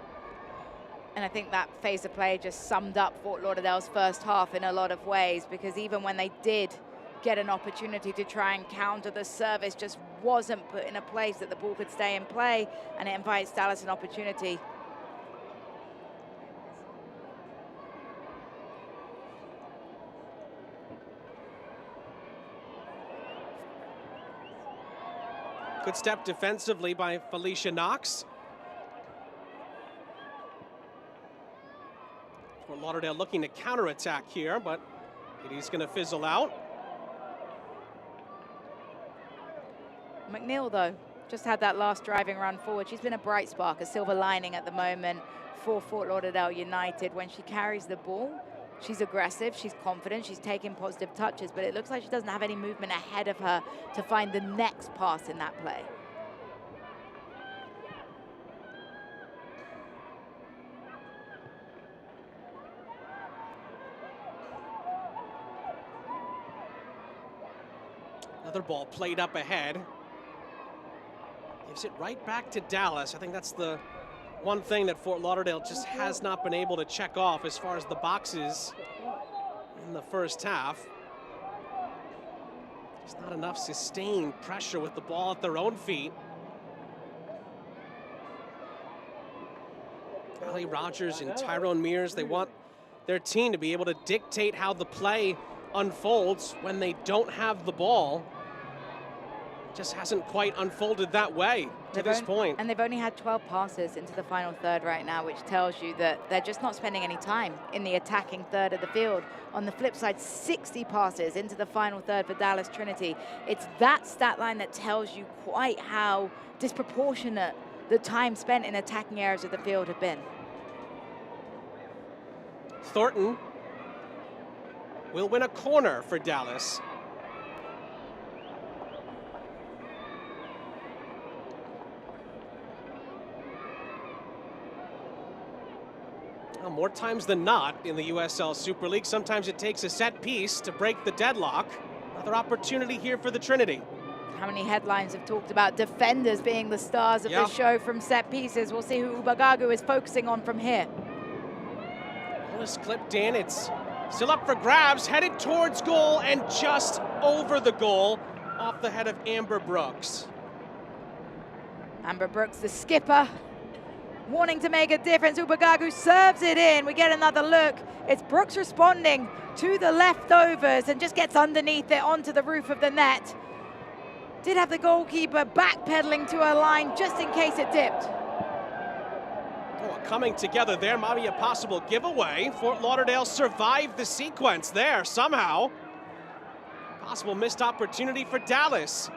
And I think that phase of play just summed up Fort Lauderdale's first half in a lot of ways, because even when they did get an opportunity to try and counter, the service just wasn't put in a place that the ball could stay in play, and it invites Dallas an opportunity. Good step defensively by Felicia Knox. Fort Lauderdale looking to counterattack here, but it is going to fizzle out. McNeil, though, just had that last driving run forward. She's been a bright spark, a silver lining at the moment for Fort Lauderdale United. When she carries the ball, she's aggressive, she's confident, she's taking positive touches, but it looks like she doesn't have any movement ahead of her to find the next pass in that play. Another ball played up ahead. Gives it right back to Dallas. I think that's the one thing that Fort Lauderdale just has not been able to check off as far as the boxes in the first half. There's not enough sustained pressure with the ball at their own feet. Ali Rogers and Tyrone Mears, they want their team to be able to dictate how the play unfolds when they don't have the ball. just hasn't quite unfolded that way to this point. And they've only had 12 passes into the final third right now, which tells you that they're just not spending any time in the attacking third of the field. On the flip side, 60 passes into the final third for Dallas Trinity. It's that stat line that tells you quite how disproportionate the time spent in attacking areas of the field have been. Thornton will win a corner for Dallas. Well, more times than not in the USL Super League, sometimes it takes a set piece to break the deadlock. Another opportunity here for the Trinity. How many headlines have talked about defenders being the stars of the show from set pieces? We'll see who Ubagagu is focusing on from here. Ball is clipped in. It's still up for grabs, headed towards goal and just over the goal off the head of Amber Brooks. Amber Brooks, the skipper, wanting to make a difference. Ubagagu serves it in. We get another look. It's Brooks responding to the leftovers and just gets underneath it onto the roof of the net. Did have the goalkeeper backpedaling to a line just in case it dipped. Oh, coming together there might be a possible giveaway. Fort Lauderdale survived the sequence there somehow. Possible missed opportunity for Dallas.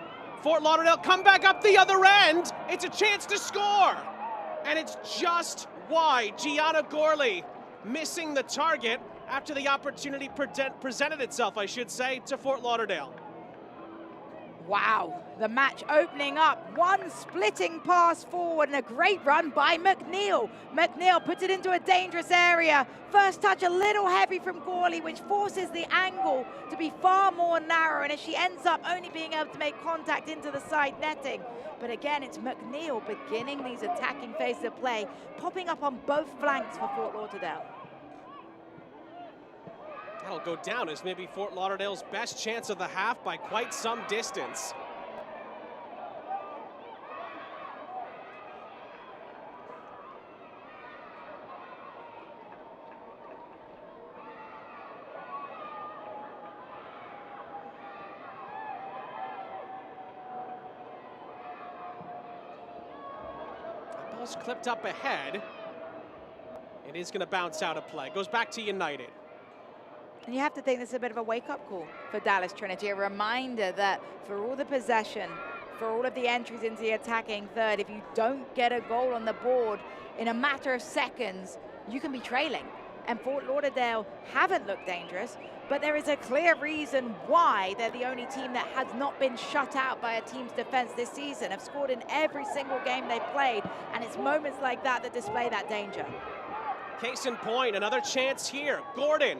Fort Lauderdale come back up the other end. It's a chance to score. And it's just wide. Gianna Gorley missing the target after the opportunity presented itself, I should say, to Fort Lauderdale. Wow, the match opening up. One splitting pass forward and a great run by McNeil. McNeil puts it into a dangerous area. First touch a little heavy from Gorley, which forces the angle to be far more narrow, and as she ends up only being able to make contact into the side netting. But again, it's McNeil beginning these attacking phases of play, popping up on both flanks for Fort Lauderdale. That'll go down as maybe Fort Lauderdale's best chance of the half by quite some distance. That ball's clipped up ahead. It is going to bounce out of play. Goes back to United. And you have to think this is a bit of a wake-up call for Dallas Trinity, a reminder that for all the possession, for all of the entries into the attacking third, if you don't get a goal on the board in a matter of seconds, you can be trailing. And Fort Lauderdale haven't looked dangerous, but there is a clear reason why they're the only team that has not been shut out by a team's defense this season, have scored in every single game they've played, and it's moments like that that display that danger. Case in point, another chance here. Gordon.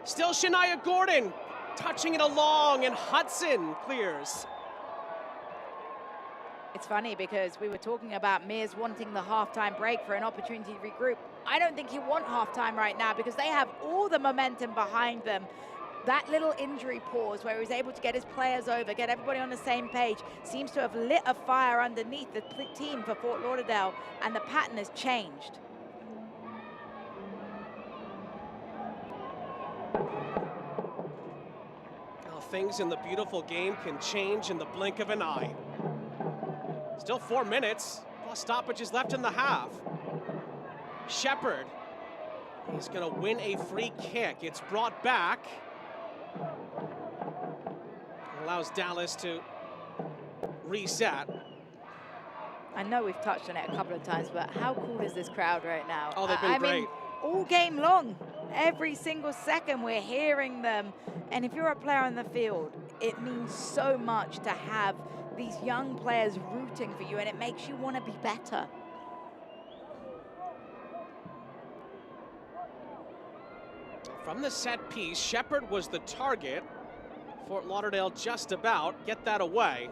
Still Shania Gordon touching it along, and Hudson clears. It's funny because we were talking about Mears wanting the halftime break for an opportunity to regroup. I don't think he want halftime right now because they have all the momentum behind them. That little injury pause where he was able to get his players over, get everybody on the same page, seems to have lit a fire underneath the team for Fort Lauderdale, and the pattern has changed. Things in the beautiful game can change in the blink of an eye. Still 4 minutes, plus stoppages left in the half. Shepard is going to win a free kick. It's brought back. Allows Dallas to reset. I know we've touched on it a couple of times, but how cool is this crowd right now? Oh, they've been great. I mean, all game long, every single second we're hearing them. And if you're a player on the field, it means so much to have these young players rooting for you, and it makes you want to be better. From the set piece, Shepard was the target. Fort Lauderdale just about get that away.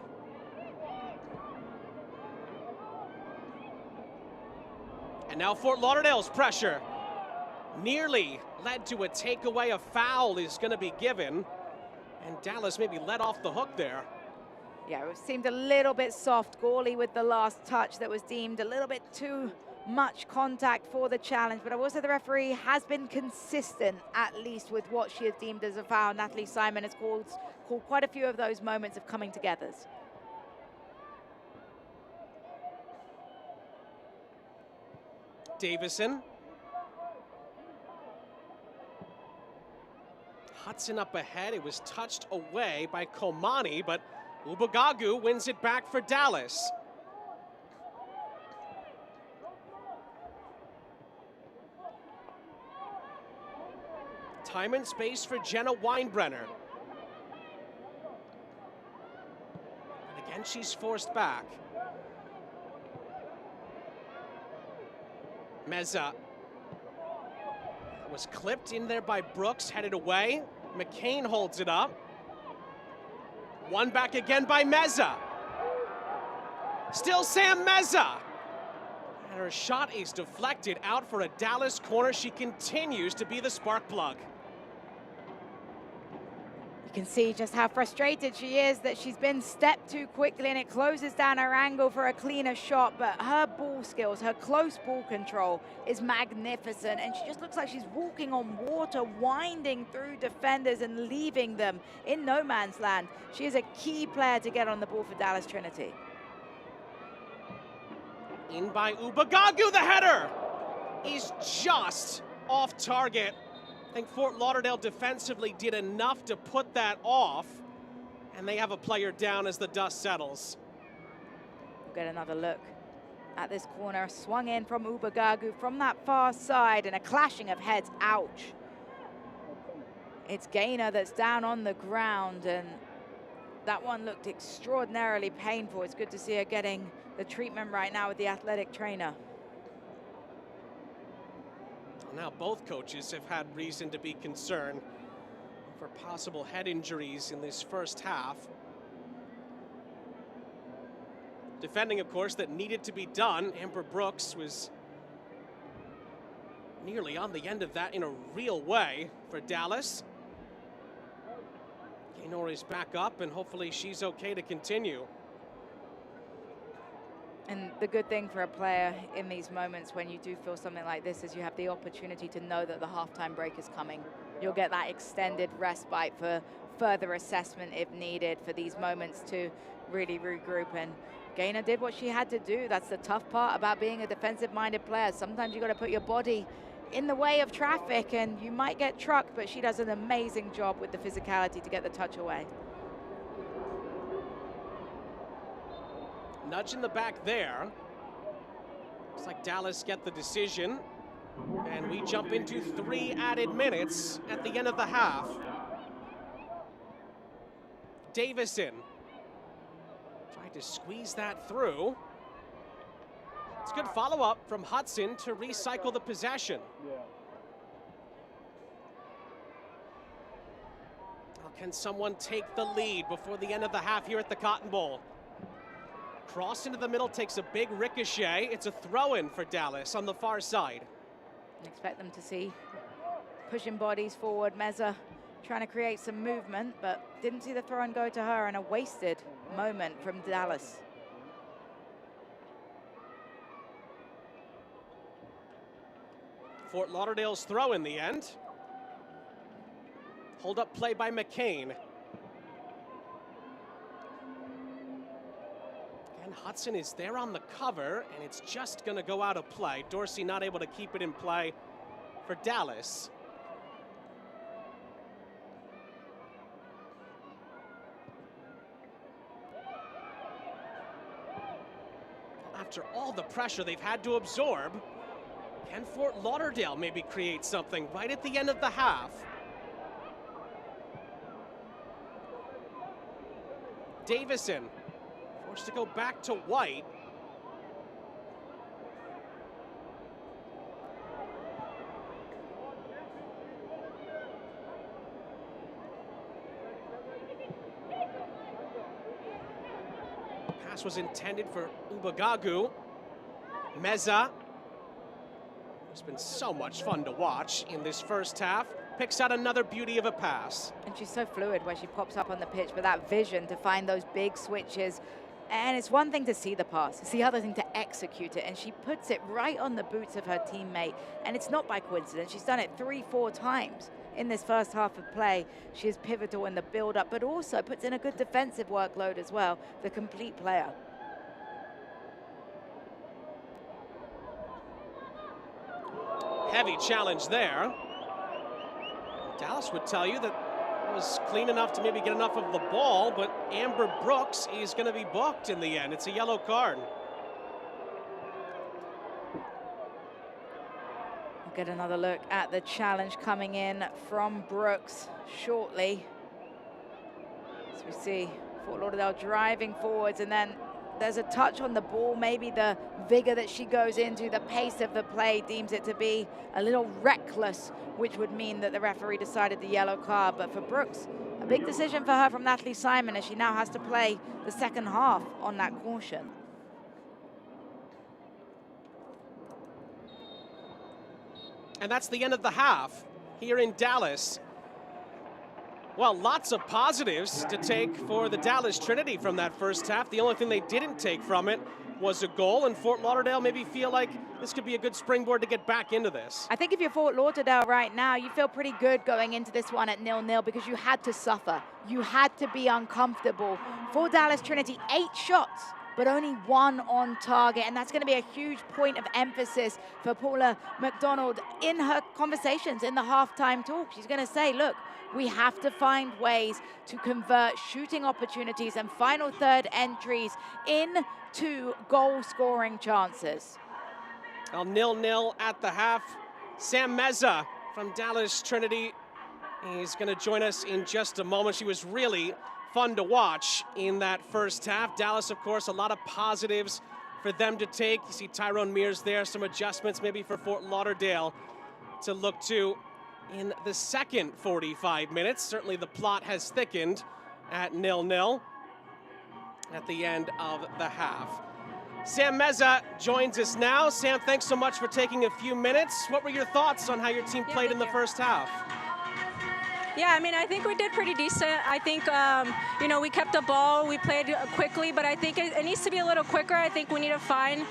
And now Fort Lauderdale's pressure nearly led to a takeaway. A foul is going to be given, and Dallas maybe let off the hook there. Yeah, it seemed a little bit soft. Gorley with the last touch that was deemed a little bit too much contact for the challenge, but I will say the referee has been consistent, at least with what she has deemed as a foul. Natalie Simon has called quite a few of those moments of coming togethers. Davison. Hudson up ahead. It was touched away by Komani, but Ubagagu wins it back for Dallas. Time and space for Jenna Weinbrenner. And again, she's forced back. Meza was clipped in there by Brooks, headed away. McCain holds it up. One back again by Meza. Still Sam Meza. And her shot is deflected out for a Dallas corner. She continues to be the spark plug. You can see just how frustrated she is that she's been stepped too quickly and it closes down her angle for a cleaner shot, but her ball skills, her close ball control is magnificent, and she just looks like she's walking on water, winding through defenders and leaving them in no man's land. She is a key player to get on the ball for Dallas Trinity. In by Ubagagu, the header is just off target. I think Fort Lauderdale defensively did enough to put that off, and they have a player down as the dust settles. We'll get another look at this corner, swung in from Ubagagu from that far side, and a clashing of heads, ouch. It's Gaynor that's down on the ground, and that one looked extraordinarily painful. It's good to see her getting the treatment right now with the athletic trainer. Now both coaches have had reason to be concerned for possible head injuries in this first half. Defending, of course, that needed to be done. Amber Brooks was nearly on the end of that in a real way for Dallas. Gaynor is back up, and hopefully she's okay to continue. And the good thing for a player in these moments when you do feel something like this is you have the opportunity to know that the halftime break is coming. You'll get that extended respite for further assessment if needed, for these moments to really regroup. And Gaynor did what she had to do. That's the tough part about being a defensive-minded player. Sometimes you got to put your body in the way of traffic and you might get trucked, but she does an amazing job with the physicality to get the touch away. Nudge in the back there. Looks like Dallas get the decision. And we jump into 3 added minutes at the end of the half. Davison tried to squeeze that through. It's good follow-up from Hudson to recycle the possession. Well, can someone take the lead before the end of the half here at the Cotton Bowl? Cross into the middle, takes a big ricochet. It's a throw-in for Dallas on the far side. Expect them to see pushing bodies forward. Meza trying to create some movement, but didn't see the throw-in go to her, and a wasted moment from Dallas. Fort Lauderdale's throw in the end. Hold up play by McCain. Hudson is there on the cover, and it's just going to go out of play. Dorsey not able to keep it in play for Dallas. After all the pressure they've had to absorb, can Fort Lauderdale maybe create something right at the end of the half? Davison forced to go back to White. Pass was intended for Ubagagu. Meza. It's been so much fun to watch in this first half. Picks out another beauty of a pass. And she's so fluid where she pops up on the pitch with that vision to find those big switches And it's one thing to see the pass, it's the other thing to execute it. And she puts it right on the boots of her teammate. And it's not by coincidence. She's done it 3-4 times in this first half of play. She is pivotal in the build-up, but also puts in a good defensive workload as well, the complete player. Heavy challenge there. Dallas would tell you that it was clean enough to maybe get enough of the ball, but Amber Brooks is going to be booked in the end. It's a yellow card. We'll get another look at the challenge coming in from Brooks shortly. As we see Fort Lauderdale driving forwards, and then there's a touch on the ball. Maybe the vigor that she goes into, the pace of the play deems it to be a little reckless, which would mean that the referee decided the yellow card. But for Brooks, a big decision for her from Natalie Simon, as she now has to play the second half on that caution. And that's the end of the half here in Dallas. Well, lots of positives to take for the Dallas Trinity from that first half. The only thing they didn't take from it was a goal, and Fort Lauderdale maybe feel like this could be a good springboard to get back into this. I think if you're Fort Lauderdale right now, you feel pretty good going into this one at 0-0 because you had to suffer. You had to be uncomfortable. For Dallas Trinity, 8 shots, but only 1 on target, and that's going to be a huge point of emphasis for Paula McDonald in her conversations in the halftime talk. She's going to say, look, we have to find ways to convert shooting opportunities and final third entries into goal-scoring chances. Well, 0-0 at the half. Sam Meza from Dallas Trinity is going to join us in just a moment. She was really fun to watch in that first half. Dallas, of course, a lot of positives for them to take. You see Tyrone Mears there, some adjustments maybe for Fort Lauderdale to look to in the second 45 minutes. Certainly the plot has thickened at 0-0 at the end of the half. Sam Meza joins us now. Sam, thanks so much for taking a few minutes. What were your thoughts on how your team played in the first half? Yeah, I mean, I think we did pretty decent. I think, you know, we kept the ball, we played quickly, but I think it needs to be a little quicker. I think we need to find,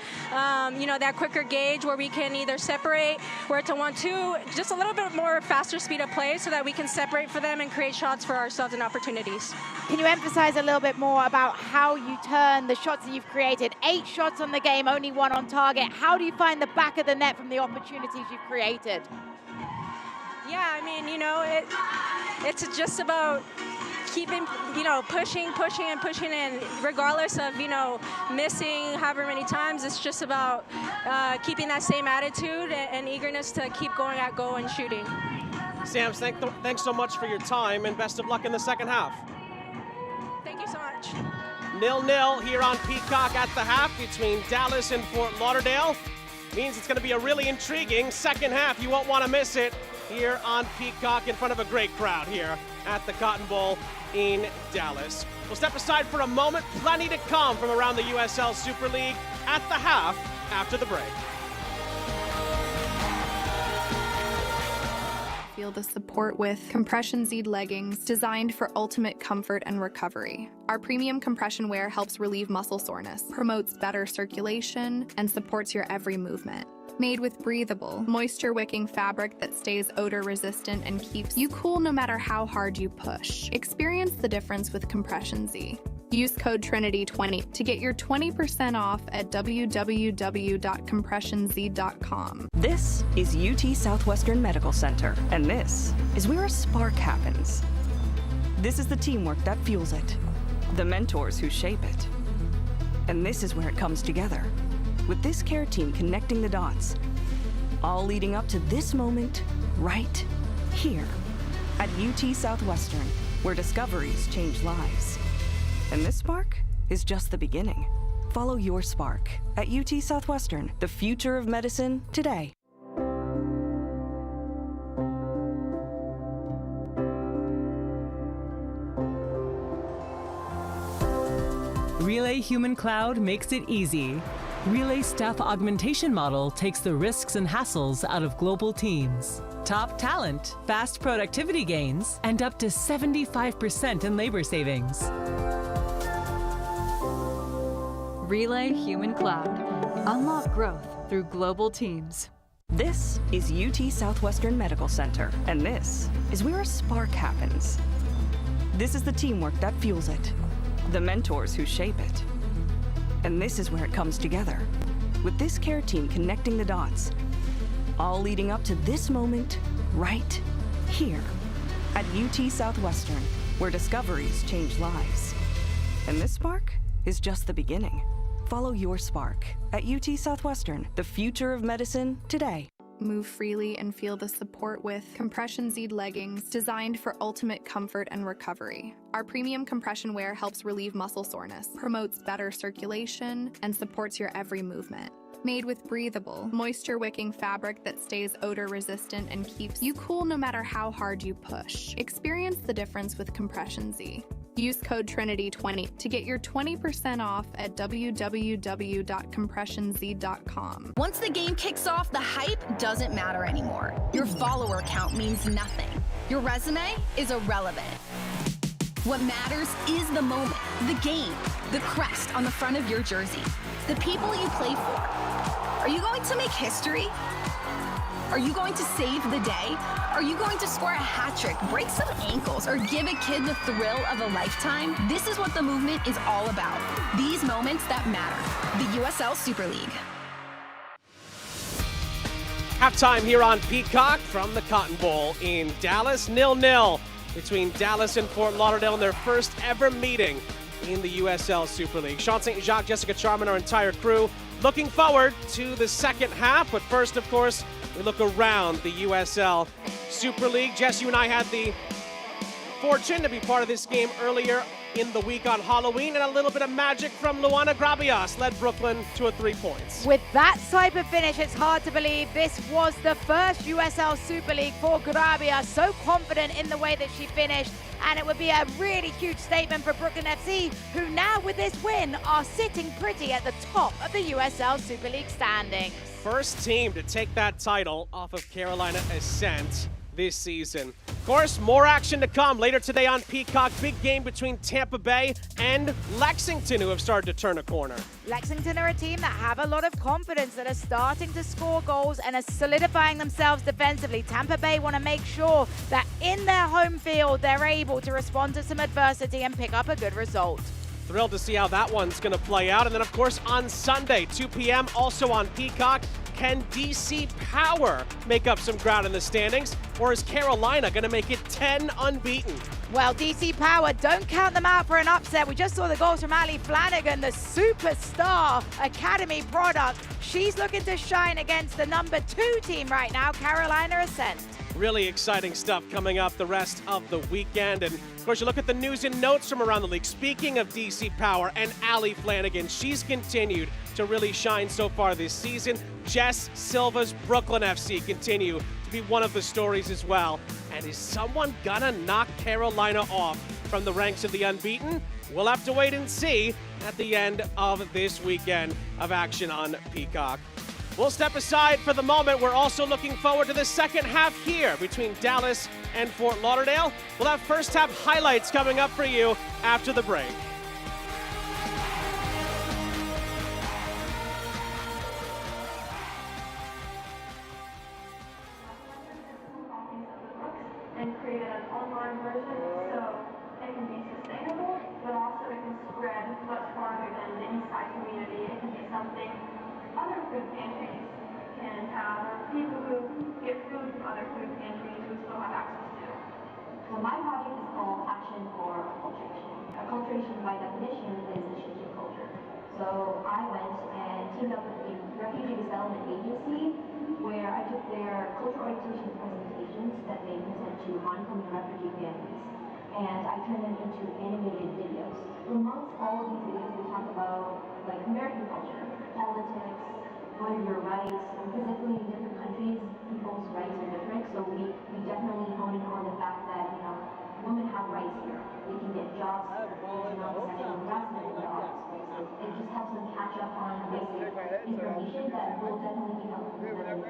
you know, that quicker gauge where we can either separate, where it's a 1-2, just a little bit more faster speed of play so that we can separate for them and create shots for ourselves and opportunities. Can you emphasize a little bit more about how you turn the shots that you've created? 8 shots on the game, only 1 on target. How do you find the back of the net from the opportunities you've created? Yeah, I mean, you know, it's just about keeping, you know, pushing, and regardless of, you know, missing however many times, it's just about keeping that same attitude and eagerness to keep going at goal and shooting. Sam, thanks so much for your time, and best of luck in the second half. Thank you so much. 0-0 here on Peacock at the half between Dallas and Fort Lauderdale. Means it's going to be a really intriguing second half. You won't want to miss it here on Peacock in front of a great crowd here at the Cotton Bowl in Dallas. We'll step aside for a moment. Plenty to come from around the USL Super League at the half after the break. Feel the support with compression Z leggings designed for ultimate comfort and recovery. Our premium compression wear helps relieve muscle soreness, promotes better circulation, and supports your every movement. Made with breathable, moisture-wicking fabric that stays odor-resistant and keeps you cool no matter how hard you push. Experience the difference with Compression Z. Use code TRINITY20 to get your 20% off at www.compressionz.com. This is UT Southwestern Medical Center, and this is where a spark happens. This is the teamwork that fuels it, the mentors who shape it. And this is where it comes together, with this care team connecting the dots, all leading up to this moment right here at UT Southwestern, where discoveries change lives. And this spark is just the beginning. Follow your spark at UT Southwestern, the future of medicine today. Relay Human Cloud makes it easy. Relay Staff Augmentation Model takes the risks and hassles out of global teams. Top talent, fast productivity gains, and up to 75% in labor savings. Relay Human Cloud. Unlock growth through global teams. This is UT Southwestern Medical Center, and this is where a spark happens. This is the teamwork that fuels it, the mentors who shape it. And this is where it comes together, with this care team connecting the dots, all leading up to this moment right here at UT Southwestern, where discoveries change lives. And this spark is just the beginning. Follow your spark at UT Southwestern, the future of medicine today. Move freely and feel the support with compression Z leggings designed for ultimate comfort and recovery. Our premium compression wear helps relieve muscle soreness, promotes better circulation, and supports your every movement. Made with breathable, moisture-wicking fabric that stays odor-resistant and keeps you cool no matter how hard you push. Experience the difference with Compression Z. Use code Trinity20 to get your 20% off at www.compressionz.com. Once the game kicks off, the hype doesn't matter anymore. Your follower count means nothing. Your resume is irrelevant. What matters is the moment, the game, the crest on the front of your jersey, the people you play for. Are you going to make history? Are you going to save the day? Are you going to score a hat trick, break some ankles, or give a kid the thrill of a lifetime? This is what the movement is all about. These moments that matter. The USL Super League. Halftime here on Peacock from the Cotton Bowl in Dallas. 0-0 between Dallas and Fort Lauderdale in their first ever meeting in the USL Super League. Sean St. Jacques, Jessica Charman, our entire crew looking forward to the second half. But first, of course, we look around the USL Super League. Jess, you and I had the fortune to be part of this game earlier in the week on Halloween, and a little bit of magic from Luana Grabias led Brooklyn to a 3 points. With that type of finish, it's hard to believe this was the first USL Super League for Grabias. So confident in the way that she finished, and it would be a really huge statement for Brooklyn FC, who now with this win are sitting pretty at the top of the USL Super League standings. First team to take that title off of Carolina Ascent this season. Of course, more action to come later today on Peacock. Big game between Tampa Bay and Lexington, who have started to turn a corner. Lexington are a team that have a lot of confidence, that are starting to score goals and are solidifying themselves defensively. Tampa Bay want to make sure that in their home field, they're able to respond to some adversity and pick up a good result. Thrilled to see how that one's going to play out. And then, of course, on Sunday, 2 p.m., also on Peacock, can DC Power make up some ground in the standings, or is Carolina going to make it 10 unbeaten? Well, DC Power, don't count them out for an upset. We just saw the goals from Ali Flanagan, the superstar Academy product. She's looking to shine against the number 2 team right now, Carolina Ascent. Really exciting stuff coming up the rest of the weekend. And of course, you look at the news and notes from around the league. Speaking of DC Power and Ali Flanagan, she's continued to really shine so far this season. Jess Silva's Brooklyn FC continue to be one of the stories as well. And is someone gonna knock Carolina off from the ranks of the unbeaten? We'll have to wait and see at the end of this weekend of action on Peacock. We'll step aside for the moment. We're also looking forward to the second half here between Dallas and Fort Lauderdale. We'll have first half highlights coming up for you after the break. And create an online version so it can be sustainable, but also it can spread much farther than the Eastside community. It can be something other food pantries can have, or people who get food from other food pantries who still have access to. Well, my project is called Action for Acculturation. Acculturation, by definition, is a changing culture. So I went and teamed up with a refugee resettlement agency where I took their cultural orientation presentations that they present to oncoming refugee families, and I turned them into animated videos. Amongst all of these videos, we talk about like American culture, politics, what are your rights, and physically in different countries, people's rights are different, so we definitely hone in on the fact that, you know, women have rights here. They can get jobs, there's no sexual harassment in the office. So it just helps them catch up on basic information that will definitely be helpful to them.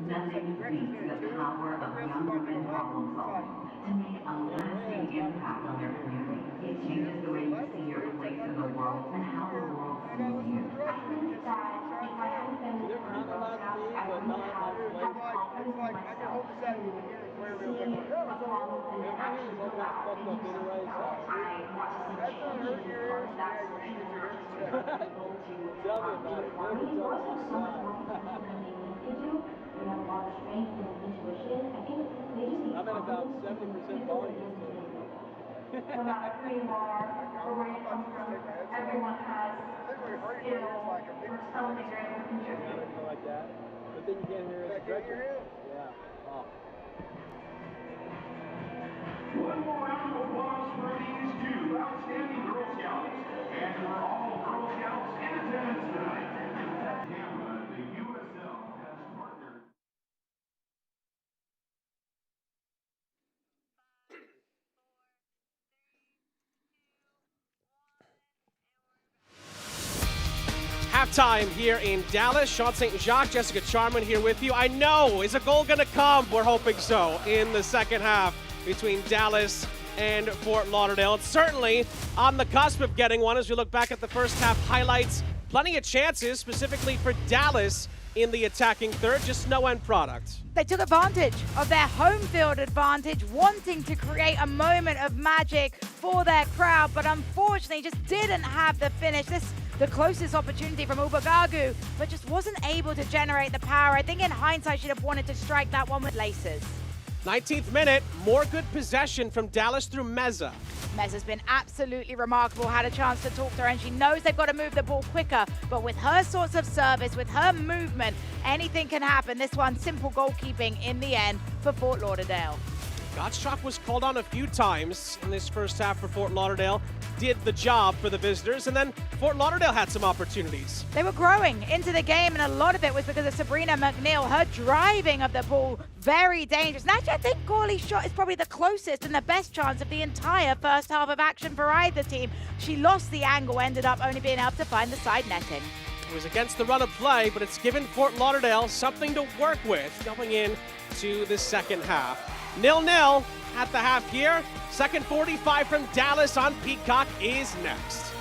Nothing beats the power of young women problem solving to make a lasting impact on their community. It changes the way you see your place in the world and how the world with you. I think that if I hadn't been with the Girl Scouts, I wouldn't have had confidence in myself to see a problem and then actually go out and do something else. I want to see change and be part of that solution and not just wait for people to do it for me. Girls have so much more potential than they think they do. They have a lot of strength and intuition. I think they just need confidence to do it. No matter who you are or where you come from, everyone has skill or something they're able to contribute. Like that. But then you can't hear it. Yeah. Oh. One more round of applause for these two outstanding Girl Scouts and for all Girl Scouts in attendance tonight. Camera, the USL has partnered. Halftime here in Dallas. Sean St. Jacques, Jessica Charman here with you. I know, is a goal going to come? We're hoping so in the second half between Dallas and Fort Lauderdale. It's certainly on the cusp of getting one as we look back at the first half highlights. Plenty of chances, specifically for Dallas in the attacking third, just no end product. They took advantage of their home field advantage, wanting to create a moment of magic for their crowd, but unfortunately just didn't have the finish. The closest opportunity from Ubagagu, but just wasn't able to generate the power. I think in hindsight, she'd have wanted to strike that one with laces. 19th minute, more good possession from Dallas through Meza. Meza's been absolutely remarkable, had a chance to talk to her, and she knows they've got to move the ball quicker, but with her sorts of service, with her movement, anything can happen. This one, simple goalkeeping in the end for Fort Lauderdale. Gottschalk was called on a few times in this first half for Fort Lauderdale. Did the job for the visitors, and then Fort Lauderdale had some opportunities. They were growing into the game, and a lot of it was because of Sabrina McNeil. Her driving of the ball, very dangerous. And actually, I think Gourley's shot is probably the closest and the best chance of the entire first half of action for either team. She lost the angle, ended up only being able to find the side netting. It was against the run of play, but it's given Fort Lauderdale something to work with going into the second half. 0-0 at the half here. Second 45 from Dallas on Peacock is next.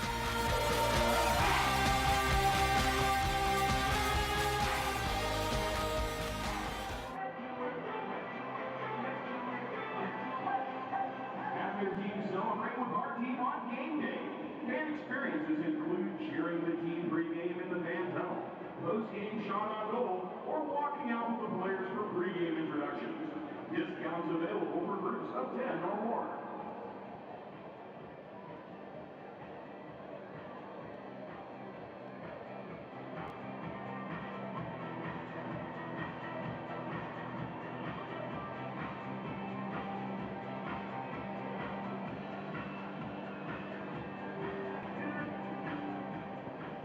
Have your team celebrate with our team on game day. Fan experiences include cheering the team pregame in the fan tunnel, post-game shot on goal, or walking out with the players for pregame introductions. Discounts available for groups of 10 or more.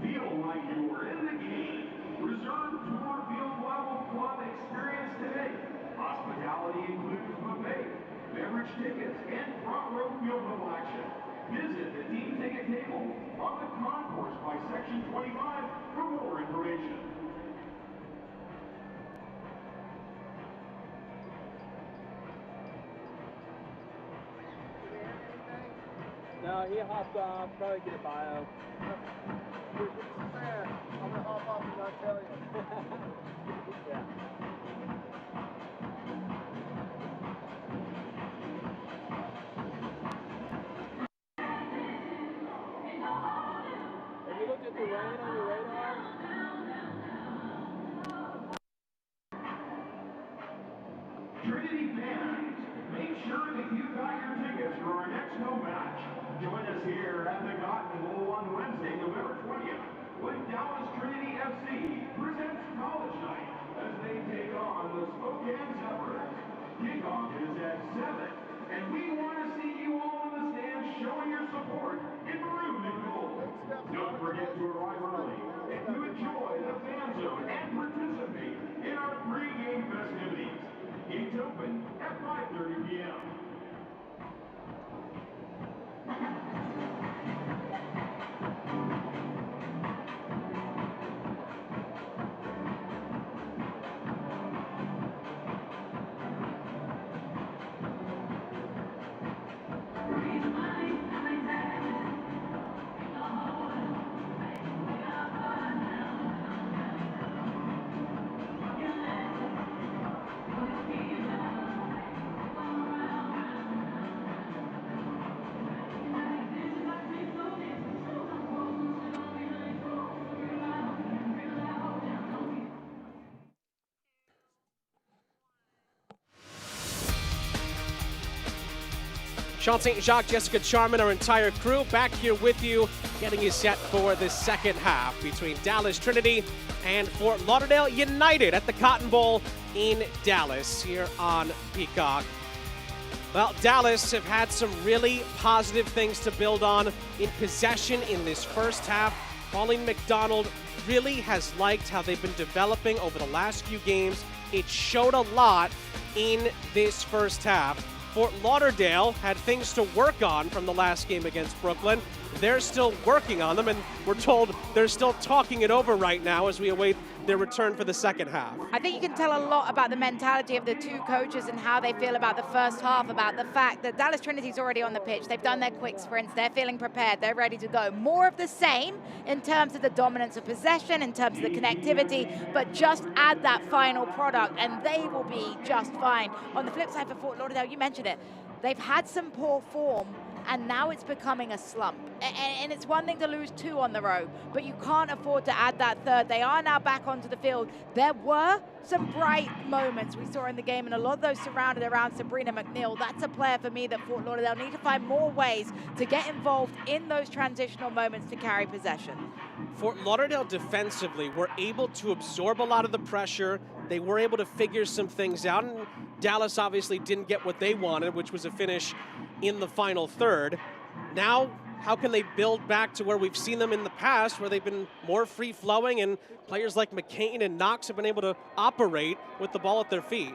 Feel like you were in the game. Reserve Tour Field Level Club experience today. Hospitality includes buffet, beverage tickets, and front row field level action. Visit the team ticket table on the concourse by section 25 for more information. No, he hopped off, probably get a bio. I'm gonna hop off and not tell you. Yeah. Have you looked at the rain on your radar? Trinity fans, make sure that you got your tickets for our next home match. Join us here at the Cotton Bowl on Wednesday, November 20th, when Dallas Trinity FC presents College Night as they take on the Spokane Zephyrs. Kickoff is at 7, and we want to see you all in the stands showing your support in maroon and gold. Don't forget to arrive early and to enjoy the fan zone and participate in our pre-game festivities. Gates open at 5:30 p.m. Sean St. Jacques, Jessica Charman, our entire crew back here with you, getting you set for the second half between Dallas Trinity and Fort Lauderdale United at the Cotton Bowl in Dallas here on Peacock. Well, Dallas have had some really positive things to build on in possession in this first half. Pauline McDonald really has liked how they've been developing over the last few games. It showed a lot in this first half. Fort Lauderdale had things to work on from the last game against Brooklyn. They're still working on them, and we're told they're still talking it over right now as we await their return for the second half. I think you can tell a lot about the mentality of the two coaches and how they feel about the first half, about the fact that Dallas Trinity's already on the pitch. They've done their quick sprints. They're feeling prepared. They're ready to go. More of the same in terms of the dominance of possession, in terms of the connectivity, but just add that final product and they will be just fine. On the flip side for Fort Lauderdale, you mentioned it, they've had some poor form, and now it's becoming a slump. And it's one thing to lose 2 on the road, but you can't afford to add that third. They are now back onto the field. There were some bright moments we saw in the game, and a lot of those surrounded around Sabrina McNeil. That's a player for me that Fort Lauderdale need to find more ways to get involved in those transitional moments to carry possession. Fort Lauderdale defensively were able to absorb a lot of the pressure. They were able to figure some things out, and Dallas obviously didn't get what they wanted, which was a finish in the final third. Now, how can they build back to where we've seen them in the past, where they've been more free-flowing and players like McCain and Knox have been able to operate with the ball at their feet?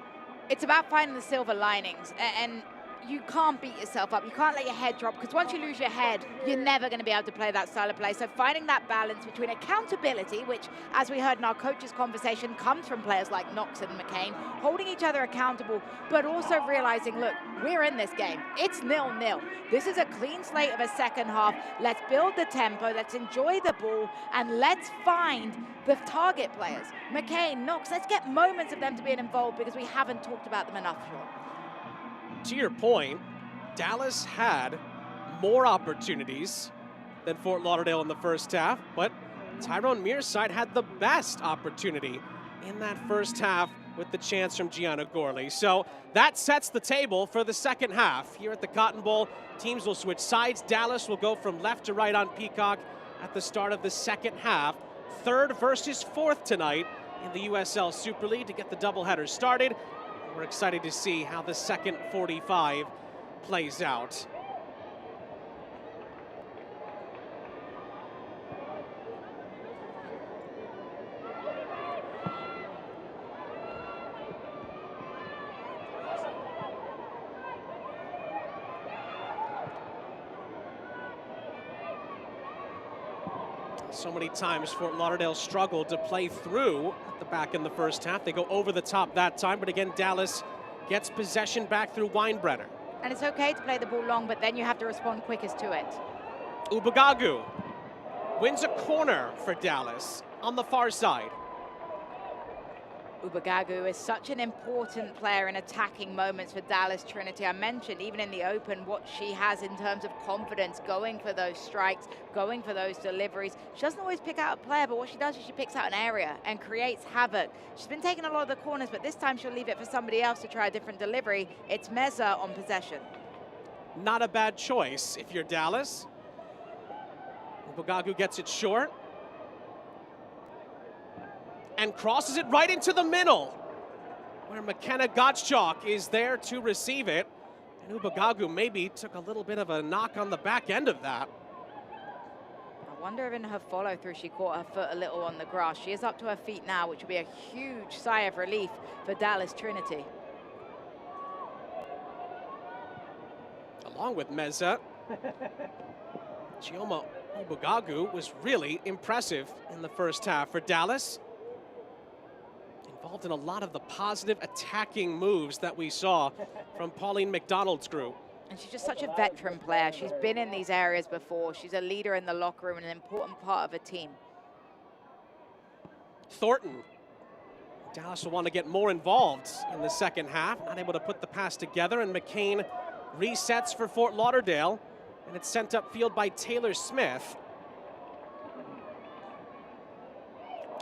It's about finding the silver linings, and you can't beat yourself up. You can't let your head drop, because once you lose your head, you're never going to be able to play that style of play. So finding that balance between accountability, which, as we heard in our coaches' conversation, comes from players like Knox and McCain, holding each other accountable, but also realizing, look, we're in this game. It's 0-0. This is a clean slate of a second half. Let's build the tempo, let's enjoy the ball, and let's find the target players. McCain, Knox, let's get moments of them to being involved, because we haven't talked about them enough, Sean. To your point, Dallas had more opportunities than Fort Lauderdale in the first half, but Tyrone Mears' side had the best opportunity in that first half with the chance from Gianna Gorley. So that sets the table for the second half. Here at the Cotton Bowl, teams will switch sides. Dallas will go from left to right on Peacock at the start of the second half. Third versus fourth tonight in the USL Super League to get the doubleheader started. We're excited to see how the second 45 plays out. So many times Fort Lauderdale struggled to play through at the back in the first half. They go over the top that time, but again, Dallas gets possession back through Weinbrenner. And it's okay to play the ball long, but then you have to respond quickest to it. Ubagagu wins a corner for Dallas on the far side. Ubagagu is such an important player in attacking moments for Dallas Trinity. I mentioned even in the open what she has in terms of confidence, going for those strikes, going for those deliveries. She doesn't always pick out a player, but what she does is she picks out an area and creates havoc. She's been taking a lot of the corners, but this time she'll leave it for somebody else to try a different delivery. It's Meza on possession. Not a bad choice if you're Dallas. Ubagagu gets it short and crosses it right into the middle, where McKenna Gottschalk is there to receive it. And Ubagagu maybe took a little bit of a knock on the back end of that. I wonder if in her follow-through she caught her foot a little on the grass. She is up to her feet now, which will be a huge sigh of relief for Dallas Trinity. Along with Meza, Chioma Ubagagu was really impressive in the first half for Dallas. Involved in a lot of the positive attacking moves that we saw from Pauline McDonald's group. And she's just such a veteran player. She's been in these areas before. She's a leader in the locker room and an important part of a team. Thornton. Dallas will want to get more involved in the second half. Not able to put the pass together, and McCain resets for Fort Lauderdale, and it's sent upfield by Taylor Smith.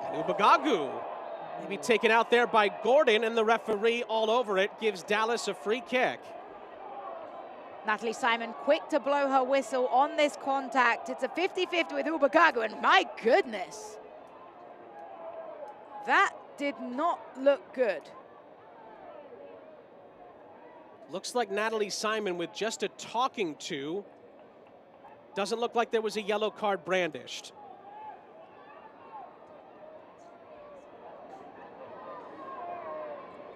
And Ubagagu maybe taken out there by Gordon, and the referee all over it gives Dallas a free kick. Natalie Simon quick to blow her whistle on this contact. It's a 50-50 with Ubagagu, and my goodness, that did not look good. Looks like Natalie Simon with just a talking to. Doesn't look like there was a yellow card brandished.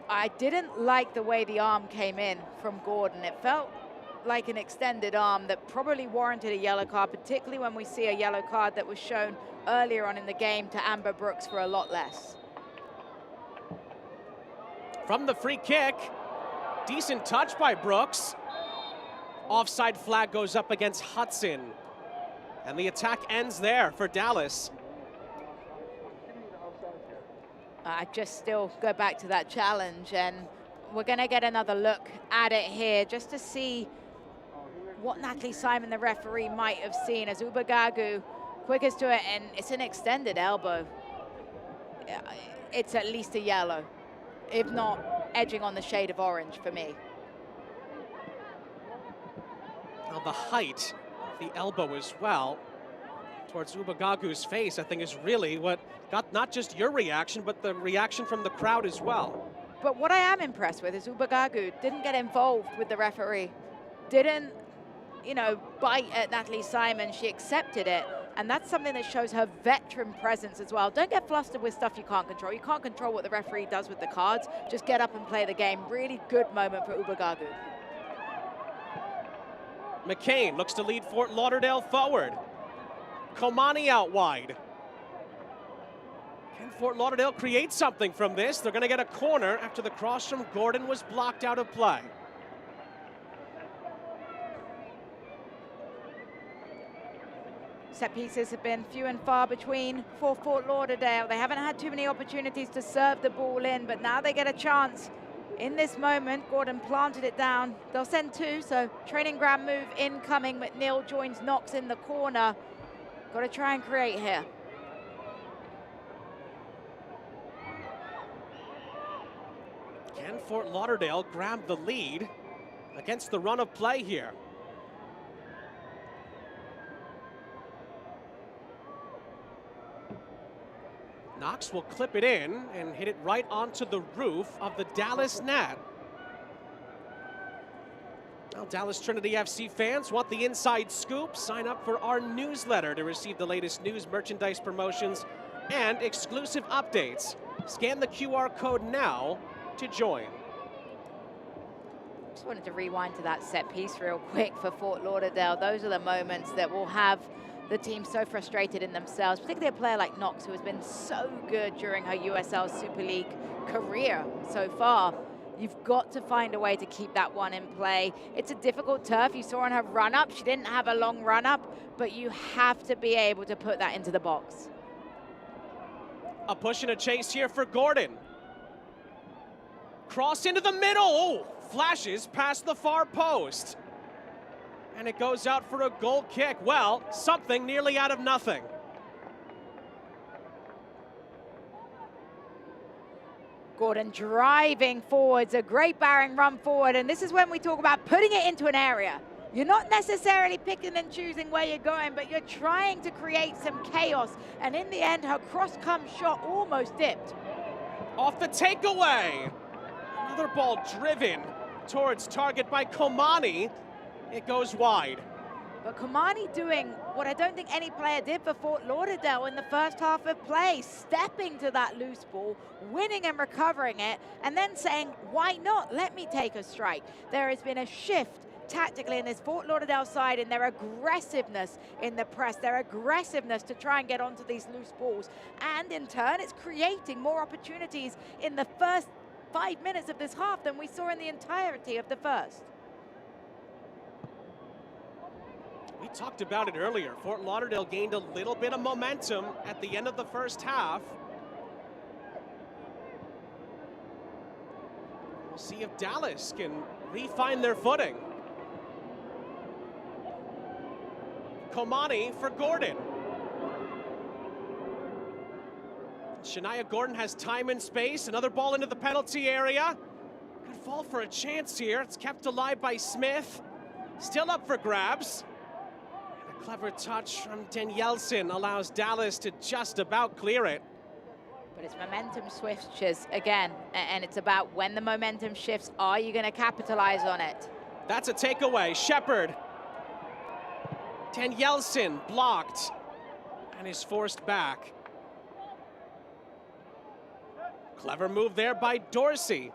I didn't like the way the arm came in from Gordon. It felt like an extended arm that probably warranted a yellow card, particularly when we see a yellow card that was shown earlier on in the game to Amber Brooks for a lot less. From the free kick, decent touch by Brooks. Offside flag goes up against Hudson. And the attack ends there for Dallas. I just still go back to that challenge, and we're going to get another look at it here just to see what Natalie Simon, the referee, might have seen as Ubagagu quickest to it, and it's an extended elbow. It's at least a yellow, if not edging on the shade of orange for me. Now the height of the elbow as well towards Ubagagu's face, I think, is really what got not just your reaction, but the reaction from the crowd as well. But what I am impressed with is Ubagagu didn't get involved with the referee, didn't, you know, bite at Natalie Simon. She accepted it, and that's something that shows her veteran presence as well. Don't get flustered with stuff you can't control. You can't control what the referee does with the cards. Just get up and play the game. Really good moment for Ubagagu. McCain looks to lead Fort Lauderdale forward. Komani out wide. Can Fort Lauderdale create something from this? They're going to get a corner after the cross from Gordon was blocked out of play. Set pieces have been few and far between for Fort Lauderdale. They haven't had too many opportunities to serve the ball in, but now they get a chance. In this moment, Gordon planted it down. They'll send two, so training ground move incoming. McNeil joins Knox in the corner. Got to try and create here. Can Fort Lauderdale grab the lead against the run of play here? Knox will clip it in and hit it right onto the roof of the Dallas net. Now, Dallas Trinity FC fans want the inside scoop. Sign up for our newsletter to receive the latest news, merchandise promotions, and exclusive updates. Scan the QR code now to join. Just wanted to rewind to that set piece real quick for Fort Lauderdale. Those are the moments that will have the team so frustrated in themselves, particularly a player like Knox, who has been so good during her USL Super League career so far. You've got to find a way to keep that one in play. It's a difficult turf. You saw on her run-up, she didn't have a long run-up, but you have to be able to put that into the box. A push and a chase here for Gordon. Cross into the middle. Oh, flashes past the far post. And it goes out for a goal kick. Well, something nearly out of nothing. Gordon driving forwards, a great barring run forward, and this is when we talk about putting it into an area. You're not necessarily picking and choosing where you're going, but you're trying to create some chaos, and in the end, her cross-come shot almost dipped. Off the takeaway. Another ball driven towards target by Komani. It goes wide. But Komani doing what I don't think any player did for Fort Lauderdale in the first half of play, stepping to that loose ball, winning and recovering it, and then saying, why not? Let me take a strike. There has been a shift tactically in this Fort Lauderdale side in their aggressiveness in the press, their aggressiveness to try and get onto these loose balls. And in turn, it's creating more opportunities in the first 5 minutes of this half than we saw in the entirety of the first. We talked about it earlier. Fort Lauderdale gained a little bit of momentum at the end of the first half. We'll see if Dallas can refine their footing. Komani for Gordon. Shania Gordon has time and space. Another ball into the penalty area. Could fall for a chance here. It's kept alive by Smith. Still up for grabs. And a clever touch from Danielson allows Dallas to just about clear it. But it's momentum switches again, and it's about when the momentum shifts, are you going to capitalize on it? That's a takeaway. Shepard. Danielson blocked and is forced back. Clever move there by Dorsey.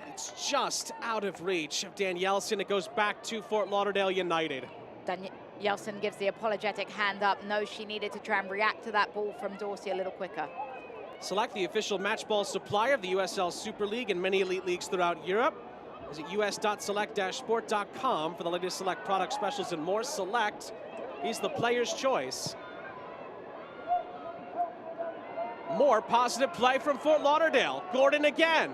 And it's just out of reach of Danielson. It goes back to Fort Lauderdale United. Danielson gives the apologetic hand up. Knows she needed to try and react to that ball from Dorsey a little quicker. Select, the official match ball supplier of the USL Super League and many elite leagues throughout Europe. Visit us.select-sport.com for the latest Select product specials and more. Select is the player's choice. More positive play from Fort Lauderdale. Gordon again.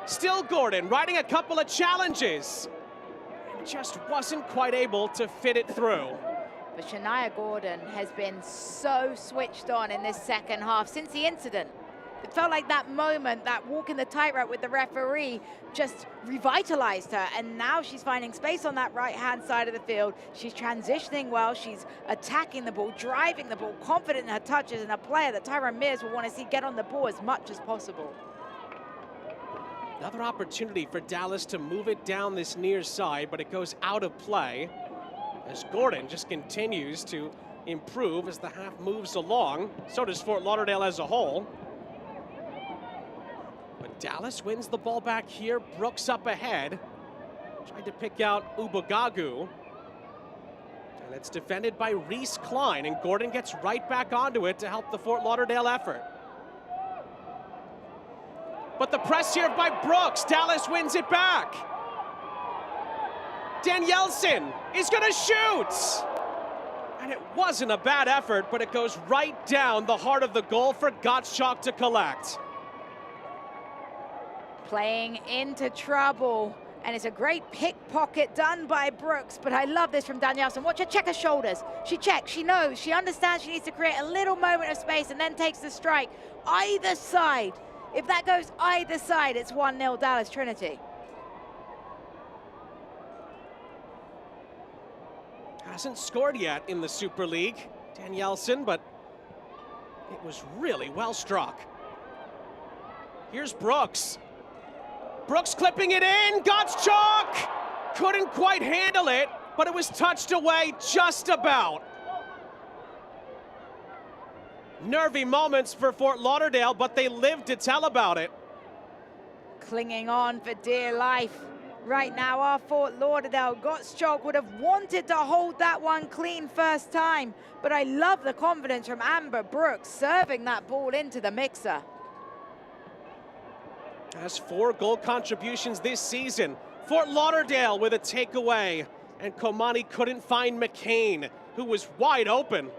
Still Gordon, riding a couple of challenges. And just wasn't quite able to fit it through. But Shania Gordon has been so switched on in this second half since the incident. It felt like that moment, that walk in the tightrope with the referee, just revitalized her. And now she's finding space on that right-hand side of the field. She's transitioning well. She's attacking the ball, driving the ball, confident in her touches, and a player that Tyrone Mears will want to see get on the ball as much as possible. Another opportunity for Dallas to move it down this near side, but it goes out of play as Gordon just continues to improve as the half moves along. So does Fort Lauderdale as a whole. But Dallas wins the ball back here. Brooks up ahead. Tried to pick out Ubagagu. And it's defended by Reese Klein, and Gordon gets right back onto it to help the Fort Lauderdale effort. But the press here by Brooks. Dallas wins it back. Danielson is going to shoot. And it wasn't a bad effort, but it goes right down the heart of the goal for Gottschalk to collect. Playing into trouble, and it's a great pickpocket done by Brooks, but I love this from Danielson. Watch her check her shoulders. She checks, she knows, she understands she needs to create a little moment of space and then takes the strike. Either side. If that goes either side, it's 1-0 Dallas Trinity. Hasn't scored yet in the Super League, Danielson, but it was really well struck. Here's Brooks. Brooks clipping it in, Gottschalk! Couldn't quite handle it, but it was touched away just about. Nervy moments for Fort Lauderdale, but they lived to tell about it. Clinging on for dear life. Right now, our Fort Lauderdale Gottschalk would have wanted to hold that one clean first time, but I love the confidence from Amber Brooks serving that ball into the mixer. Has 4 goal contributions this season. Fort Lauderdale with a takeaway, and Komani couldn't find McCain, who was wide open.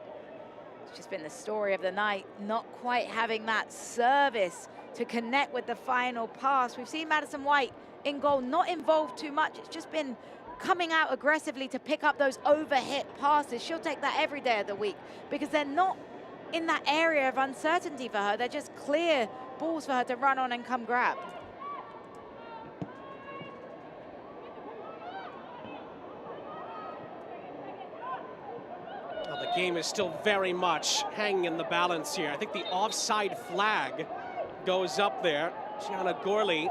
It's just been the story of the night, not quite having that service to connect with the final pass. We've seen Madison White in goal, not involved too much. It's just been coming out aggressively to pick up those overhit passes. She'll take that every day of the week because they're not in that area of uncertainty for her. They're just clear balls for her to run on and come grab. Well, the game is still very much hanging in the balance here. I think the offside flag goes up there. Gianna Gorley,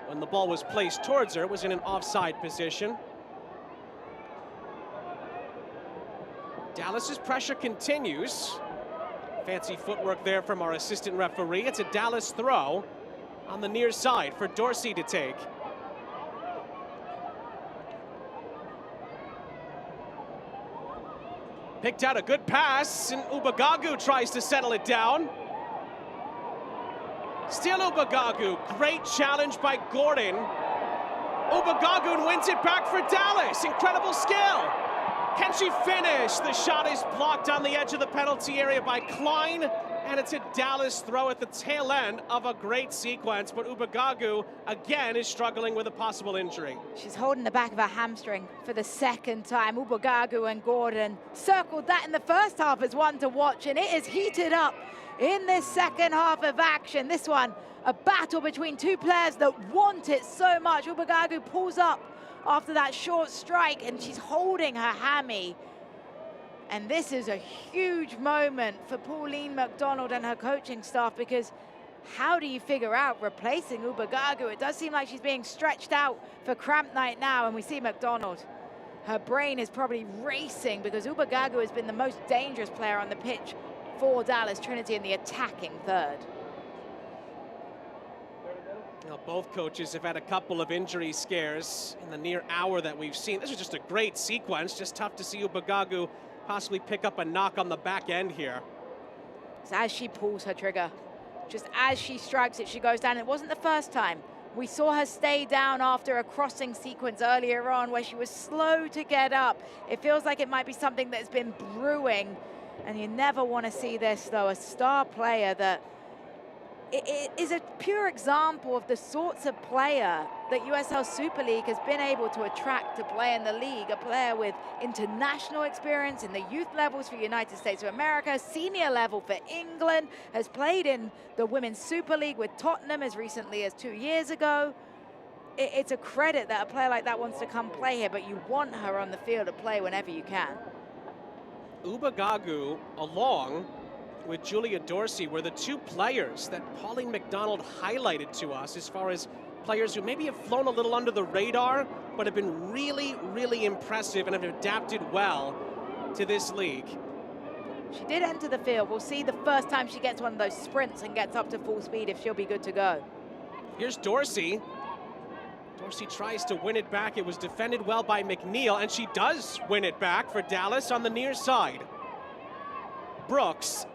when the ball was placed towards her, was in an offside position. Dallas's pressure continues. Fancy footwork there from our assistant referee. It's a Dallas throw on the near side for Dorsey to take. Picked out a good pass, and Ubagagu tries to settle it down. Still Ubagagu, great challenge by Gordon. Ubagagu wins it back for Dallas, incredible skill. Can she finish? The shot is blocked on the edge of the penalty area by Klein, and it's a Dallas throw at the tail end of a great sequence, but Ubagagu again is struggling with a possible injury. She's holding the back of her hamstring for the second time. Ubagagu and Gordon circled that in the first half as one to watch, and it is heated up in this second half of action. This one, a battle between two players that want it so much. Ubagagu pulls up after that short strike, and she's holding her hammy. And this is a huge moment for Pauline McDonald and her coaching staff, because how do you figure out replacing Ubagagu? It does seem like she's being stretched out for cramp night now, and we see McDonald. Her brain is probably racing because Ubagagu has been the most dangerous player on the pitch for Dallas Trinity in the attacking third. Well, both coaches have had a couple of injury scares in the near hour that we've seen. This is just a great sequence. Just tough to see Ubagagu possibly pick up a knock on the back end here. So as she pulls her trigger, just as she strikes it, she goes down. It wasn't the first time. We saw her stay down after a crossing sequence earlier on where she was slow to get up. It feels like it might be something that's been brewing, and you never want to see this, though. A star player that it is a pure example of the sorts of player that USL Super League has been able to attract to play in the league. A player with international experience in the youth levels for United States of America, senior level for England, has played in the Women's Super League with Tottenham as recently as 2 years ago. It's a credit that a player like that wants to come play here, but you want her on the field to play whenever you can. Ubagagu, along with Julia Dorsey, were the two players that Pauline McDonald highlighted to us as far as players who maybe have flown a little under the radar, but have been really, really impressive and have adapted well to this league. She did enter the field. We'll see the first time she gets one of those sprints and gets up to full speed if she'll be good to go. Here's Dorsey. Dorsey tries to win it back. It was defended well by McNeil, and she does win it back for Dallas on the near side. Brooks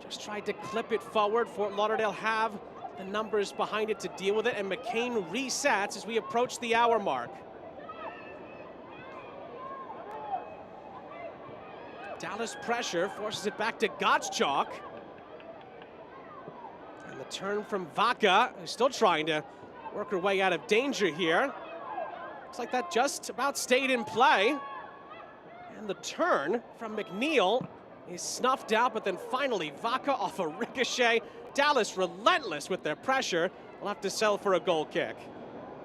just tried to clip it forward. Fort Lauderdale have the numbers behind it to deal with it, and McCain resets as we approach the hour mark. Dallas pressure forces it back to Gottschalk. And the turn from Vaca, who's still trying to work her way out of danger here. Looks like that just about stayed in play. And the turn from McNeil is snuffed out, but then finally Vaca off a ricochet. Dallas relentless with their pressure. Will have to settle for a goal kick.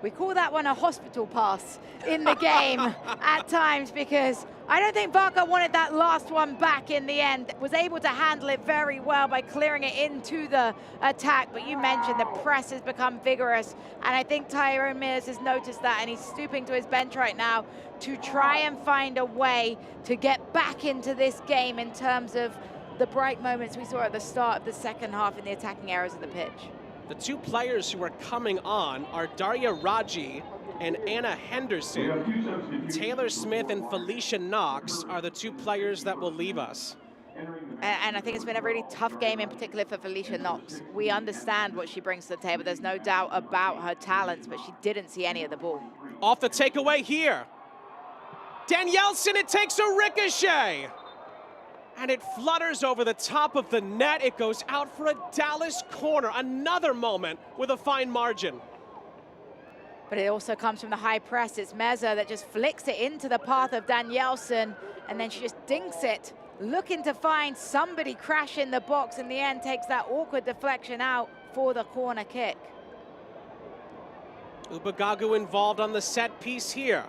We call that one a hospital pass in the game at times, because I don't think Vaca wanted that last one back in the end. Was able to handle it very well by clearing it into the attack, but you mentioned the press has become vigorous, and I think Tyrone Mears has noticed that, and he's stooping to his bench right now to try and find a way to get back into this game in terms of the bright moments we saw at the start of the second half in the attacking areas of the pitch. The two players who are coming on are Daria Raji and Anna Henderson. Taylor Smith and Felicia Knox are the two players that will leave us. And I think it's been a really tough game, in particular for Felicia Knox. We understand what she brings to the table. There's no doubt about her talents, but she didn't see any of the ball. Off the takeaway here. Danielson, it takes a ricochet. And it flutters over the top of the net. It goes out for a Dallas corner. Another moment with a fine margin. But it also comes from the high press. It's Meza that just flicks it into the path of Danielson, and then she just dinks it, looking to find somebody crash in the box. In the end, takes that awkward deflection out for the corner kick. Ubagagu involved on the set piece here.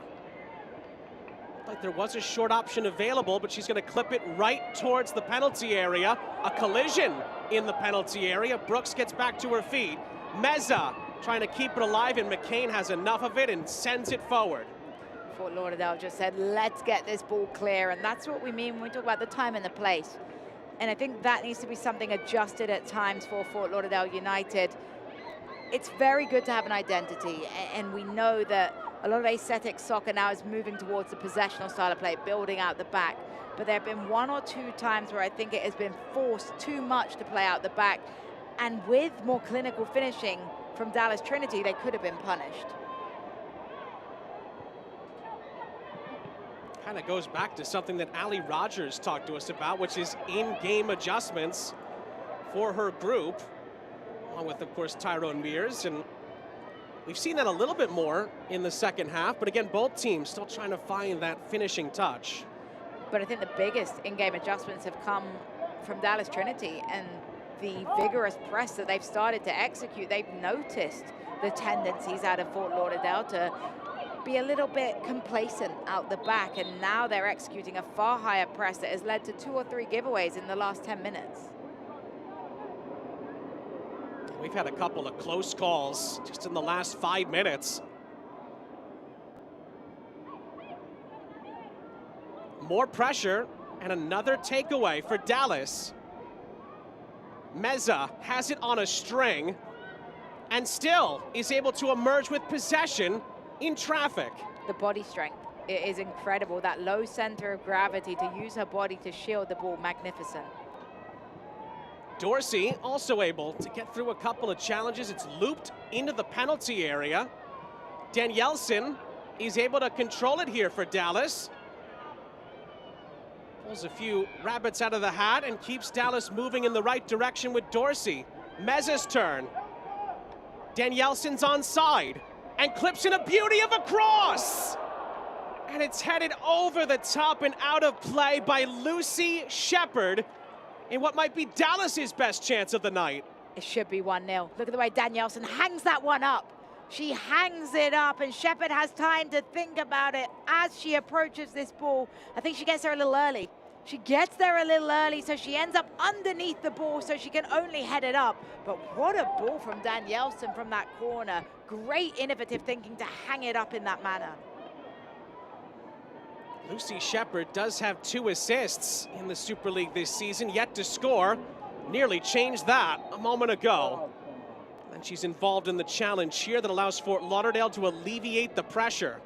Like there was a short option available, but she's going to clip it right towards the penalty area. A collision in the penalty area. Brooks gets back to her feet. Meza trying to keep it alive, and McCain has enough of it and sends it forward. Fort Lauderdale just said, let's get this ball clear, and that's what we mean when we talk about the time and the place. And I think that needs to be something adjusted at times for Fort Lauderdale United. It's very good to have an identity, and we know that a lot of ascetic soccer now is moving towards the possessional style of play, building out the back. But there have been one or two times where I think it has been forced too much to play out the back. And with more clinical finishing from Dallas Trinity, they could have been punished. Kind of goes back to something that Ali Rogers talked to us about, which is in-game adjustments for her group, along with, of course, Tyrone Mears. And we've seen that a little bit more in the second half, but again, both teams still trying to find that finishing touch. But I think the biggest in-game adjustments have come from Dallas Trinity, and the vigorous press that they've started to execute. They've noticed the tendencies out of Fort Lauderdale to be a little bit complacent out the back, and now they're executing a far higher press that has led to 2 or 3 giveaways in the last 10 minutes. We've had a couple of close calls just in the last 5 minutes. More pressure and another takeaway for Dallas. Meza has it on a string and still is able to emerge with possession in traffic. The body strength, it is incredible. That low center of gravity to use her body to shield the ball, magnificent. Dorsey also able to get through a couple of challenges. It's looped into the penalty area. Danielson is able to control it here for Dallas. Pulls a few rabbits out of the hat and keeps Dallas moving in the right direction with Dorsey. Meza's turn. Danielson's onside and clips in a beauty of a cross. And it's headed over the top and out of play by Lucy Shepherd in what might be Dallas's best chance of the night. It should be 1-0. Look at the way Danielson hangs that one up. She hangs it up, and Shepherd has time to think about it as she approaches this ball. I think she gets there a little early. She gets there a little early, so she ends up underneath the ball, so she can only head it up. But what a ball from Danielson from that corner. Great innovative thinking to hang it up in that manner. Lucy Shepherd does have 2 assists in the Super League this season, yet to score. Nearly changed that a moment ago. And she's involved in the challenge here that allows Fort Lauderdale to alleviate the pressure.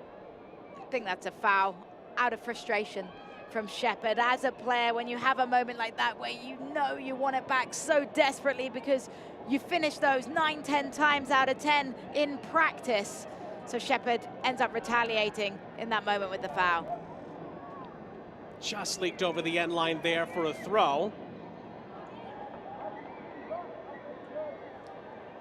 I think that's a foul out of frustration from Shepherd. As a player, when you have a moment like that where you know you want it back so desperately because you finished those 9-10 times out of 10 in practice. So Shepherd ends up retaliating in that moment with the foul. Just leaked over the end line there for a throw.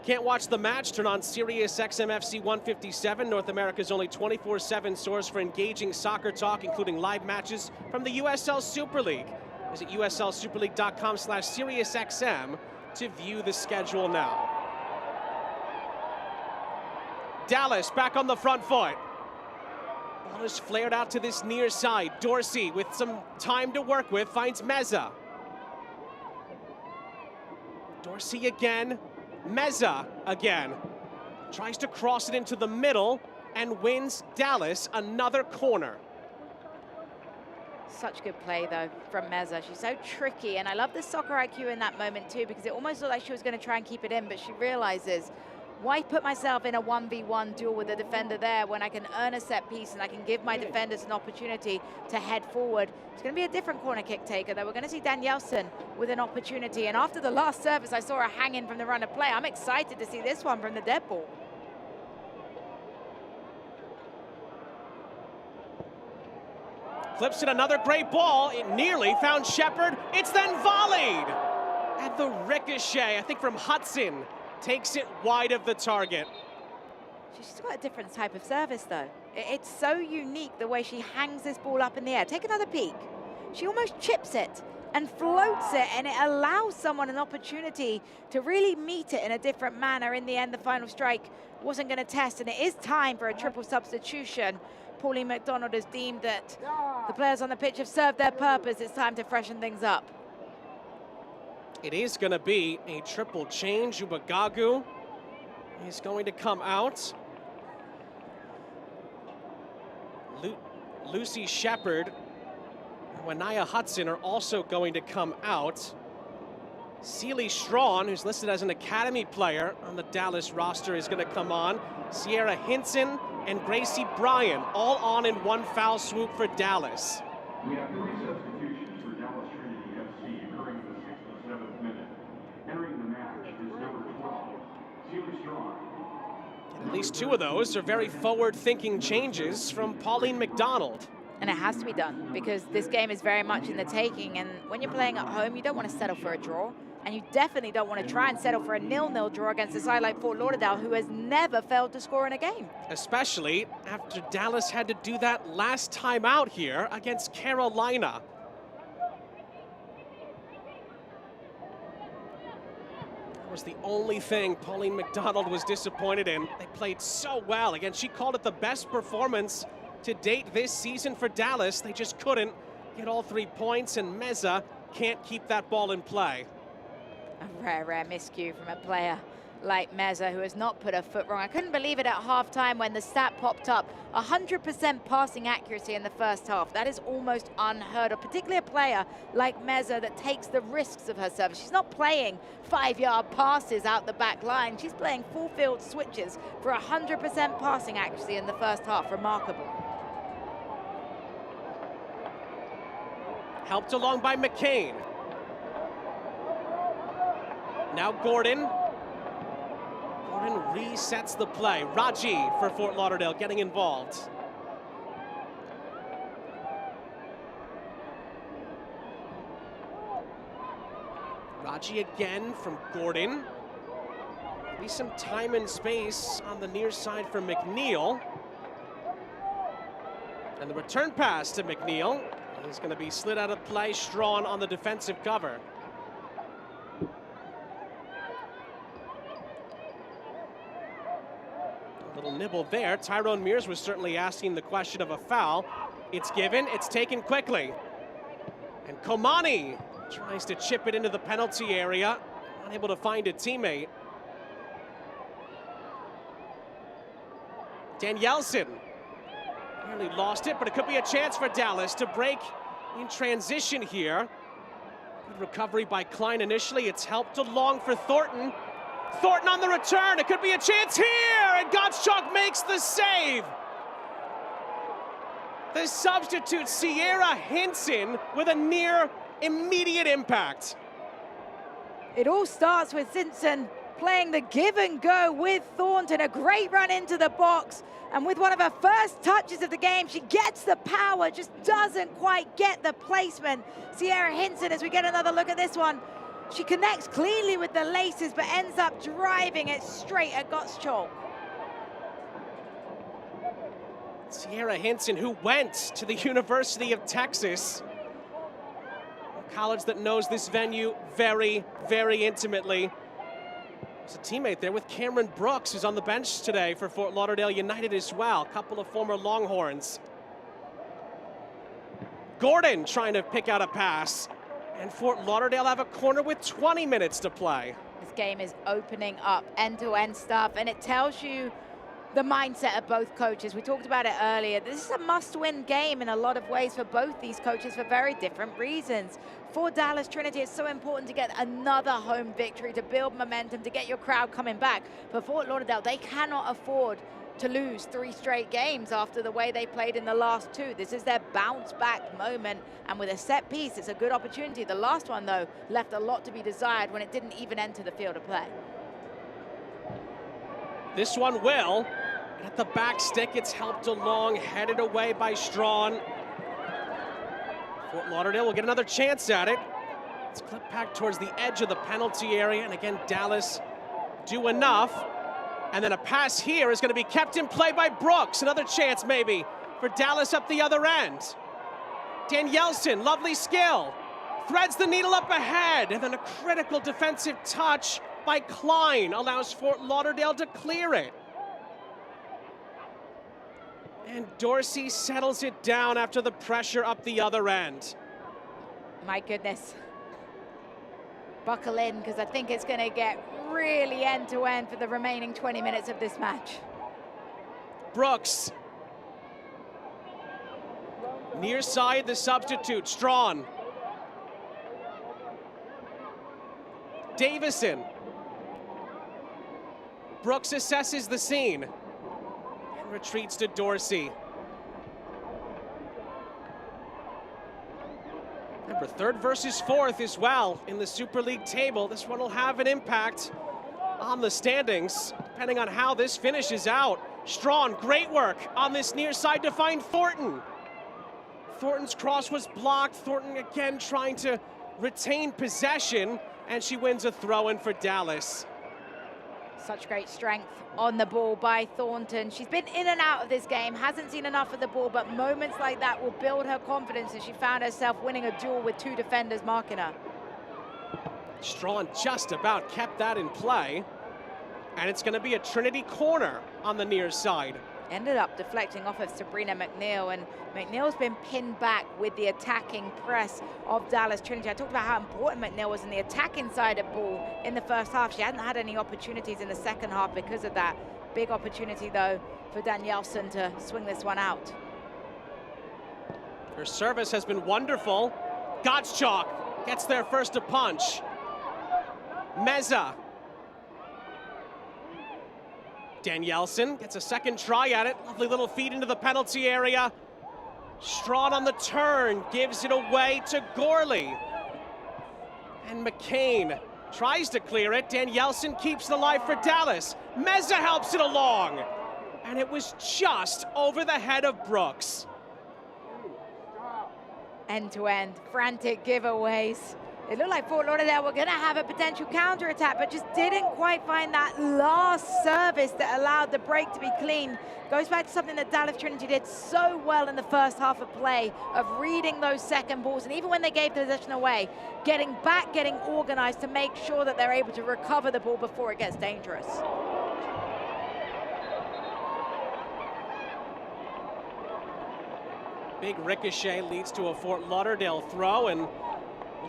Can't watch the match? Turn on Sirius XM FC 157, North America's only 24/7 source for engaging soccer talk, including live matches from the USL Super League. Visit uslsuperleague.com/SiriusXM to view the schedule now. Dallas back on the front foot. Ball is flared out to this near side. Dorsey with some time to work with finds Meza. Dorsey again. Meza again. Tries to cross it into the middle and wins Dallas another corner. Such good play, though, from Meza. She's so tricky, and I love the soccer IQ in that moment, too, because it almost looked like she was going to try and keep it in, but she realizes, why put myself in a 1v1 duel with a defender there when I can earn a set piece and I can give my defenders an opportunity to head forward? It's going to be a different corner kick taker, though. We're going to see Danielson with an opportunity, and after the last service, I saw her hang in from the run of play. I'm excited to see this one from the dead ball. Clips in another great ball. It nearly found Shepherd. It's then volleyed. At the ricochet, I think from Hudson, takes it wide of the target. She's got a different type of service, though. It's so unique the way she hangs this ball up in the air. Take another peek. She almost chips it and floats it, and it allows someone an opportunity to really meet it in a different manner. In the end, the final strike wasn't going to test, and it is time for a triple substitution. Pauline McDonald has deemed that the players on the pitch have served their purpose. It's time to freshen things up. It is going to be a triple change. Ubagagu is going to come out. Lucy Shepherd and Wanaya Hudson are also going to come out. Celie Strawn, who's listed as an Academy player on the Dallas roster, is going to come on. Sierra Hinson and Gracie Bryan all on in one foul swoop for Dallas. We have 3 substitutions for Dallas Trinity FC occurring in the 6th and 7th minute. Entering the match is number 12, Celie Strawn. At least 2 of those are very forward-thinking changes from Pauline McDonald. And it has to be done because this game is very much in the taking. And when you're playing at home, you don't want to settle for a draw. And you definitely don't want to try and settle for a 0-0 draw against a side like Fort Lauderdale, who has never failed to score in a game. Especially after Dallas had to do that last time out here against Carolina. was the only thing Pauline McDonald was disappointed in. They played so well. Again, she called it the best performance to date this season for Dallas. They just couldn't get all 3 points, and Meza can't keep that ball in play. A rare miscue from a player like Meza, who has not put her foot wrong. I couldn't believe it at halftime when the stat popped up. 100% passing accuracy in the first half. That is almost unheard of, particularly a player like Meza that takes the risks of her service. She's not playing 5-yard passes out the back line. She's playing full field switches for 100% passing accuracy in the first half. Remarkable. Helped along by McCain. Now Gordon. Gordon resets the play. Raji for Fort Lauderdale getting involved. Raji again from Gordon. Maybe some time and space on the near side for McNeil. And the return pass to McNeil is going to be slid out of play. Strawn on the defensive cover. Little nibble there. Tyrone Mears was certainly asking the question of a foul. It's given, it's taken quickly. And Komani tries to chip it into the penalty area. Unable to find a teammate. Danielson nearly lost it, but it could be a chance for Dallas to break in transition here. Good recovery by Klein initially. It's helped along for Thornton. Thornton on the return. It could be a chance here, and Gottschalk makes the save. The substitute, Sierra Hinson, with a near immediate impact. It all starts with Simpson playing the give and go with Thornton. A great run into the box, and with one of her first touches of the game, she gets the power, just doesn't quite get the placement. Sierra Hinson, as we get another look at this one, she connects cleanly with the laces, but ends up driving it straight at Gottschalk. Sierra Hinson, who went to the University of Texas, a college that knows this venue very, very intimately. There's a teammate there with Cameron Brooks, who's on the bench today for Fort Lauderdale United as well. A couple of former Longhorns. Gordon trying to pick out a pass. And Fort Lauderdale have a corner with 20 minutes to play. This game is opening up end-to-end stuff, and it tells you the mindset of both coaches. We talked about it earlier. This is a must-win game in a lot of ways for both these coaches for very different reasons. For Dallas Trinity, it's so important to get another home victory, to build momentum, to get your crowd coming back. For Fort Lauderdale, they cannot afford to lose 3 straight games after the way they played in the last 2. This is their bounce back moment, and with a set piece, it's a good opportunity. The last one, though, left a lot to be desired when it didn't even enter the field of play. This one will. At the back stick, it's helped along, headed away by Strawn. Fort Lauderdale will get another chance at it. It's clipped back towards the edge of the penalty area, and again, Dallas do enough. And then a pass here is going to be kept in play by Brooks. Another chance maybe for Dallas up the other end. Danielson, lovely skill. Threads the needle up ahead. And then a critical defensive touch by Klein allows Fort Lauderdale to clear it. And Dorsey settles it down after the pressure up the other end. My goodness. Buckle in, because I think it's going to get really end-to-end for the remaining 20 minutes of this match. Brooks. Near side, the substitute, Strawn. Davison. Brooks assesses the scene and retreats to Dorsey. Remember, 3rd versus 4th as well in the Super League table. This one will have an impact on the standings, depending on how this finishes out. Strawn, great work on this near side to find Thornton. Thornton's cross was blocked. Thornton again trying to retain possession, and she wins a throw-in for Dallas. Such great strength on the ball by Thornton. She's been in and out of this game, hasn't seen enough of the ball, but moments like that will build her confidence, and she found herself winning a duel with 2 defenders marking her. Strawn just about kept that in play. And it's going to be a Trinity corner on the near side. Ended up deflecting off of Sabrina McNeil, and McNeil's been pinned back with the attacking press of Dallas Trinity. I talked about how important McNeil was in the attacking side of ball in the first half. She hadn't had any opportunities in the second half because of that. Big opportunity, though, for Danielson to swing this one out. Her service has been wonderful. Gottschalk gets there first to punch. Meza. Danielson gets a second try at it. Lovely little feed into the penalty area. Strawn on the turn, gives it away to Gorley. And McCain tries to clear it. Danielson keeps it alive for Dallas. Meza helps it along. And it was just over the head of Brooks. End-to-end, frantic giveaways. It looked like Fort Lauderdale were going to have a potential counterattack, but just didn't quite find that last service that allowed the break to be clean. Goes back to something that Dallas Trinity did so well in the first half of play, of reading those second balls, and even when they gave the possession away, getting back, getting organized to make sure that they're able to recover the ball before it gets dangerous. Big ricochet leads to a Fort Lauderdale throw, and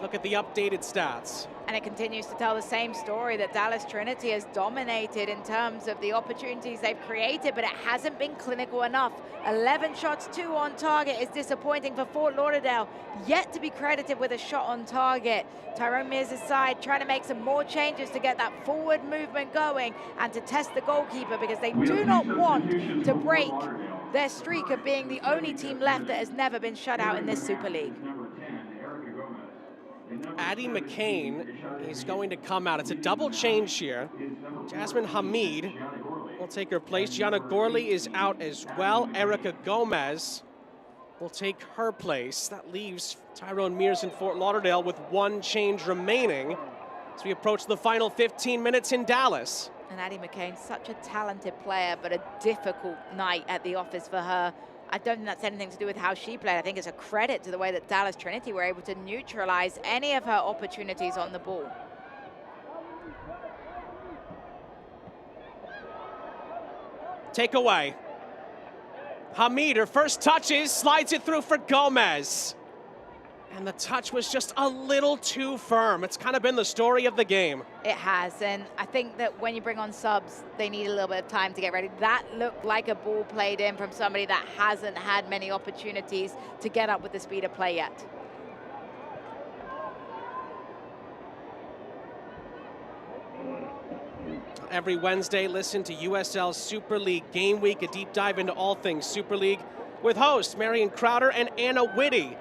look at the updated stats. And it continues to tell the same story that Dallas Trinity has dominated in terms of the opportunities they've created, but it hasn't been clinical enough. 11 shots, 2 on target is disappointing for Fort Lauderdale, yet to be credited with a shot on target. Tyrone Mears' side trying to make some more changes to get that forward movement going and to test the goalkeeper, because they do not want to break their streak of being the only team left that has never been shut out in this Super League. Addie McCain is going to come out. It's a double change here. Jasmine Hamid will take her place. Gianna Gorley is out as well. Erica Gomez will take her place. That leaves Tyrone Mears in Fort Lauderdale with 1 change remaining as we approach the final 15 minutes in Dallas. And Addie McCain, such a talented player, but a difficult night at the office for her. I don't think that's anything to do with how she played. I think it's a credit to the way that Dallas Trinity were able to neutralize any of her opportunities on the ball. Takeaway. Hamid, her first touches, slides it through for Gomez. And the touch was just a little too firm. It's kind of been the story of the game. It has, and I think that when you bring on subs, they need a little bit of time to get ready. That looked like a ball played in from somebody that hasn't had many opportunities to get up with the speed of play yet. Every Wednesday, listen to USL Super League Game Week, a deep dive into all things Super League with hosts Marion Crowder and Anna Whitty.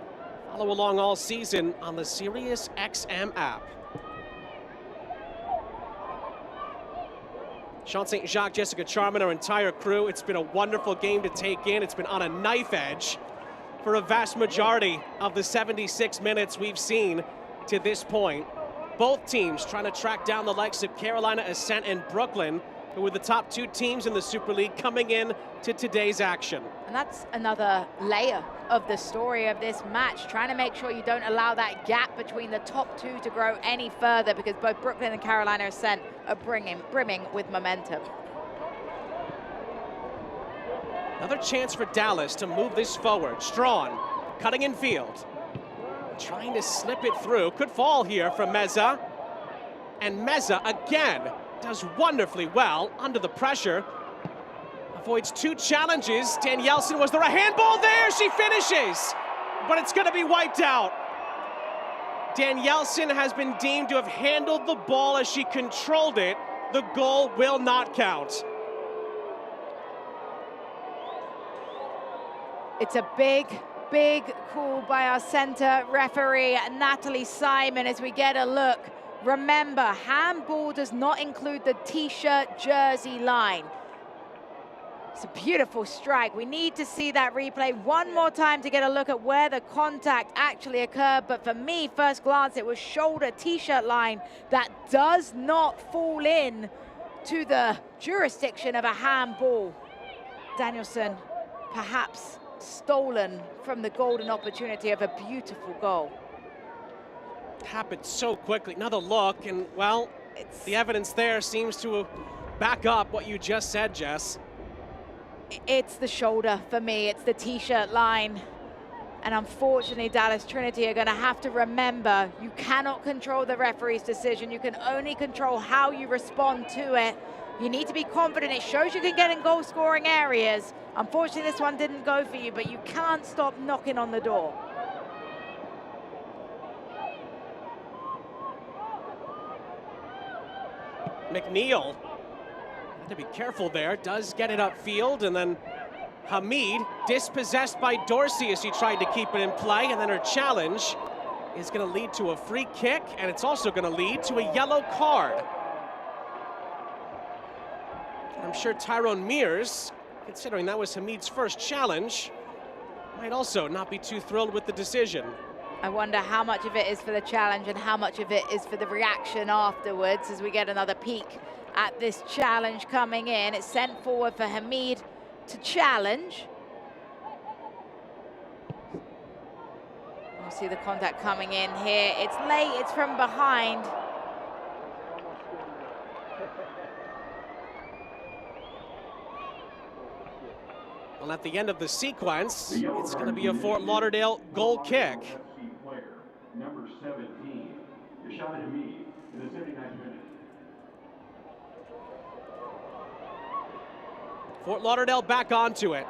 Follow along all season on the Sirius XM app. Sean St. Jacques, Jessica Charman, our entire crew. It's been a wonderful game to take in. It's been on a knife edge for a vast majority of the 76 minutes we've seen to this point. Both teams trying to track down the likes of Carolina Ascent and Brooklyn, who were the top 2 teams in the Super League coming in to today's action. And that's another layer of the story of this match, trying to make sure you don't allow that gap between the top 2 to grow any further, because both Brooklyn and Carolina Ascent are brimming with momentum. Another chance for Dallas to move this forward. Strawn cutting in field, trying to slip it through. Could fall here from Meza. And Meza again does wonderfully well under the pressure. Avoids 2 challenges. Danielson, was there a handball there? She finishes, but it's going to be wiped out. Danielson has been deemed to have handled the ball as she controlled it. The goal will not count. It's a big call by our center referee, Natalie Simon, as we get a look. Remember, handball does not include the t-shirt jersey line. It's a beautiful strike. We need to see that replay one more time to get a look at where the contact actually occurred. But for me, first glance, it was shoulder t-shirt line that does not fall in to the jurisdiction of a handball. Danielson perhaps stolen from the golden opportunity of a beautiful goal. Happened so quickly. Another look, and well, the evidence there seems to back up what you just said, Jess. It's the shoulder for me. It's the t-shirt line. And unfortunately, Dallas Trinity are going to have to remember, you cannot control the referee's decision. You can only control how you respond to it. You need to be confident. It shows you can get in goal-scoring areas. Unfortunately, this one didn't go for you, but you can't stop knocking on the door. McNeil, had to be careful there, does get it upfield, and then Hamid dispossessed by Dorsey as he tried to keep it in play, and then her challenge is going to lead to a free kick, and it's also going to lead to a yellow card. I'm sure Tyrone Mears, considering that was Hamid's first challenge, might also not be too thrilled with the decision. I wonder how much of it is for the challenge and how much of it is for the reaction afterwards as we get another peek at this challenge coming in. It's sent forward for Hamid to challenge. We'll see the contact coming in here. It's late, it's from behind. Well, at the end of the sequence, it's going to be a Fort Lauderdale goal kick. Number 17, Yashad Hamid, in the 79th minute. Fort Lauderdale back onto it.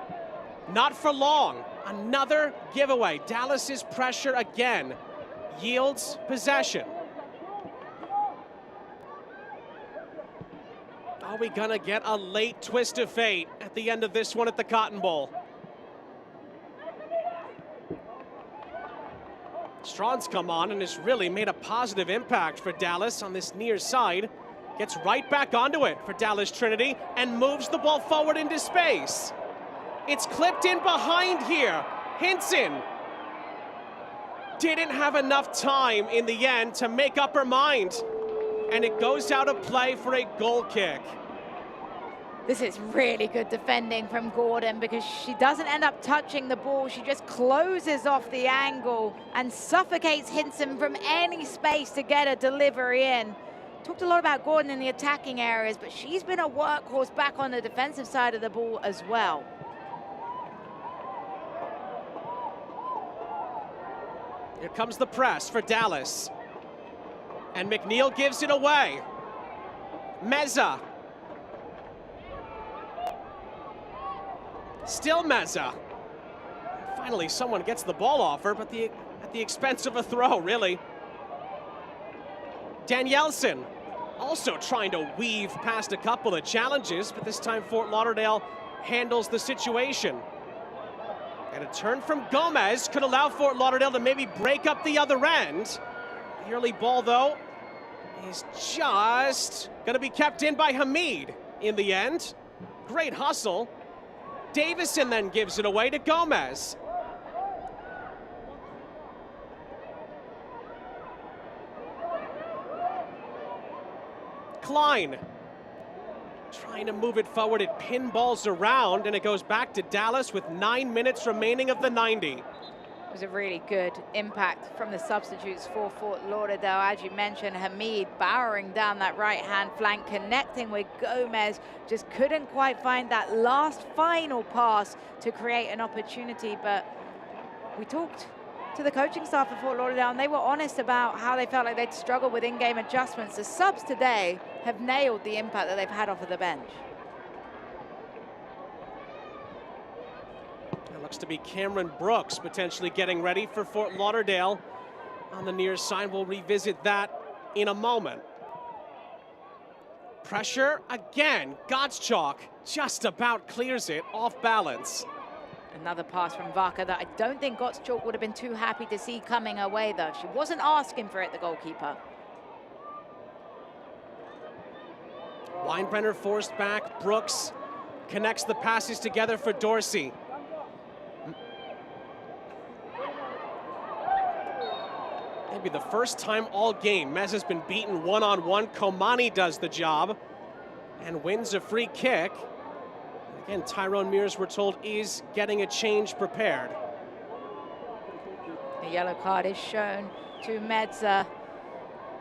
Not for long. Another giveaway. Dallas's pressure again yields possession. Are we gonna get a late twist of fate at the end of this one at the Cotton Bowl? Strawn's come on and has really made a positive impact for Dallas on this near side. Gets right back onto it for Dallas Trinity and moves the ball forward into space. It's clipped in behind here. Hinson didn't have enough time in the end to make up her mind. And it goes out of play for a goal kick. This is really good defending from Gordon because she doesn't end up touching the ball. She just closes off the angle and suffocates Hinson from any space to get a delivery in. Talked a lot about Gordon in the attacking areas, but she's been a workhorse back on the defensive side of the ball as well. Here comes the press for Dallas. And McNeil gives it away. Meza. Still Meza. Finally, someone gets the ball off her, but at the expense of a throw, really. Danielson also trying to weave past a couple of challenges, but this time Fort Lauderdale handles the situation. And a turn from Gomez could allow Fort Lauderdale to maybe break up the other end. The early ball, though, is just going to be kept in by Hamid in the end. Great hustle. Davison then gives it away to Gomez. Klein trying to move it forward. It pinballs around, and it goes back to Dallas with 9 minutes remaining of the 90. It was a really good impact from the substitutes for Fort Lauderdale. As you mentioned, Hamid powering down that right-hand flank, connecting with Gomez. Just couldn't quite find that last final pass to create an opportunity. But we talked to the coaching staff of Fort Lauderdale, and they were honest about how they felt like they'd struggled with in-game adjustments. The subs today have nailed the impact that they've had off of the bench. It looks to be Cameron Brooks potentially getting ready for Fort Lauderdale on the near side. We'll revisit that in a moment. Pressure again. Gottschalk just about clears it off balance. Another pass from Vaca that I don't think Gottschalk would have been too happy to see coming her way, though. She wasn't asking for it, the goalkeeper. Weinbrenner forced back. Brooks connects the passes together for Dorsey. Maybe the first time all game, Mez has been beaten one-on-one. Komani does the job and wins a free kick. Again, Tyrone Mears, we're told, is getting a change prepared. The yellow card is shown to Medza.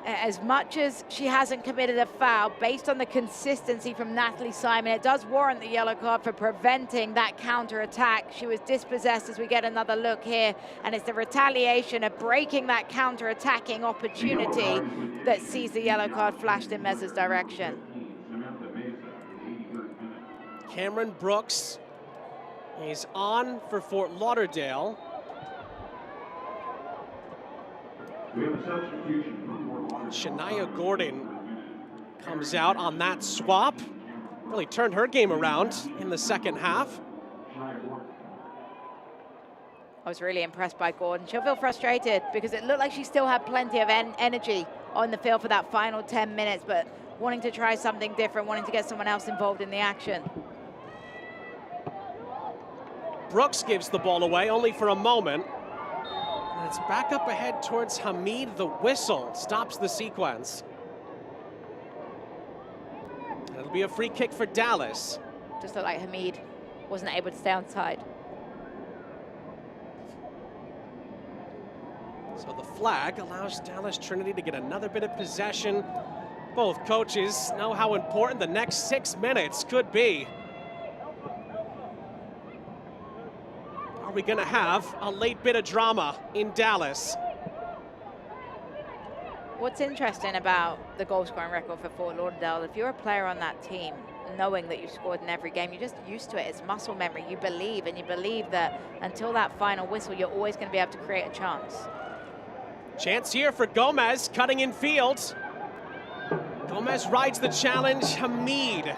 As much as she hasn't committed a foul, based on the consistency from Natalie Simon, it does warrant the yellow card for preventing that counter-attack. She was dispossessed as we get another look here, and it's the retaliation of breaking that counter-attacking opportunity that sees the yellow card flashed in Medza's direction. Cameron Brooks is on for Fort Lauderdale. We have a substitution. Shania Gordon comes out on that swap. Really turned her game around in the second half. I was really impressed by Gordon. She'll feel frustrated because it looked like she still had plenty of energy on the field for that final 10 minutes, but wanting to try something different, wanting to get someone else involved in the action. Brooks gives the ball away only for a moment. And it's back up ahead towards Hamid. The whistle stops the sequence. It'll be a free kick for Dallas. Just looked like Hamid wasn't able to stay on side. So the flag allows Dallas Trinity to get another bit of possession. Both coaches know how important the next 6 minutes could be. Are we going to have a late bit of drama in Dallas? What's interesting about the goal scoring record for Fort Lauderdale, if you're a player on that team, knowing that you've scored in every game, you're just used to it. It's muscle memory. You believe, and you believe that until that final whistle, you're always going to be able to create a chance. Chance here for Gomez, cutting in field. Gomez rides the challenge. Hamid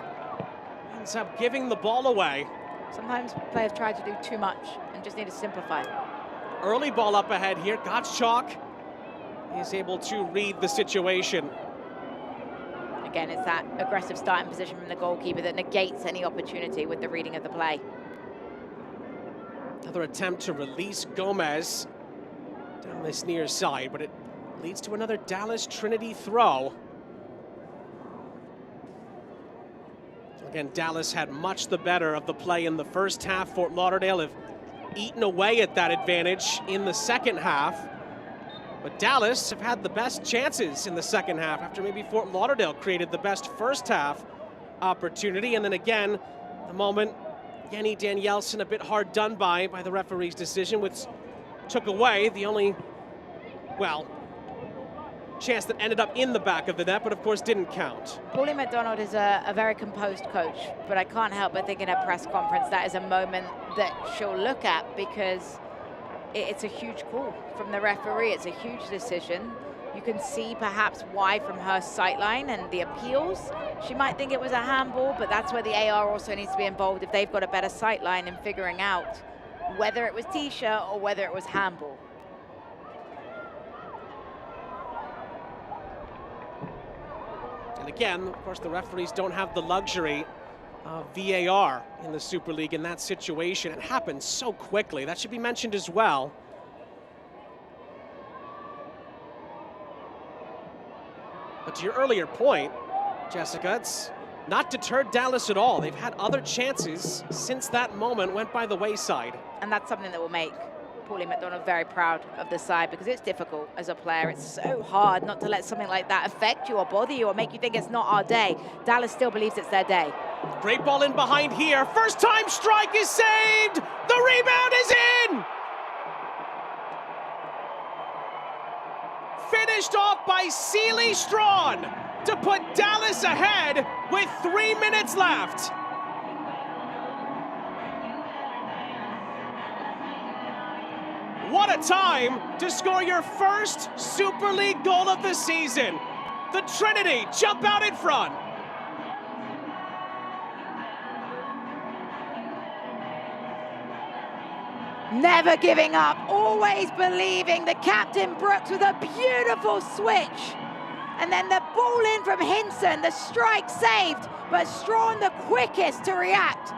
ends up giving the ball away. Sometimes players try to do too much and just need to simplify. Early ball up ahead here. Gottschalk is able to read the situation. Again, it's that aggressive starting position from the goalkeeper that negates any opportunity with the reading of the play. Another attempt to release Gomez down this near side, but it leads to another Dallas Trinity throw. Again, Dallas had much the better of the play in the first half. Fort Lauderdale have eaten away at that advantage in the second half. But Dallas have had the best chances in the second half after maybe Fort Lauderdale created the best first half opportunity. And then again, the moment Jenny Danielson a bit hard done by the referee's decision, which took away the only, well, chance that ended up in the back of the net, but of course didn't count. Pauline McDonald is a very composed coach, but I can't help but think in her press conference that is a moment that she'll look at because it's a huge call from the referee. It's a huge decision. You can see perhaps why from her sightline and the appeals. She might think it was a handball, but that's where the AR also needs to be involved if they've got a better sightline in figuring out whether it was t-shirt or whether it was handball. And again, of course, the referees don't have the luxury of VAR in the Super League in that situation. It happens so quickly. That should be mentioned as well. But to your earlier point, Jessica, it's not deterred Dallas at all. They've had other chances since that moment went by the wayside. And that's something that will make Pauline McDonald very proud of the side because it's difficult as a player. It's so hard not to let something like that affect you or bother you or make you think it's not our day. Dallas still believes it's their day. Great ball in behind here. First time strike is saved. The rebound is in. Finished off by Sealy Strawn to put Dallas ahead with 3 minutes left. What a time to score your first Super League goal of the season. The Trinity jump out in front. Never giving up, always believing. The captain Brooks with a beautiful switch. And then the ball in from Hinson, the strike saved, but Strawn the quickest to react.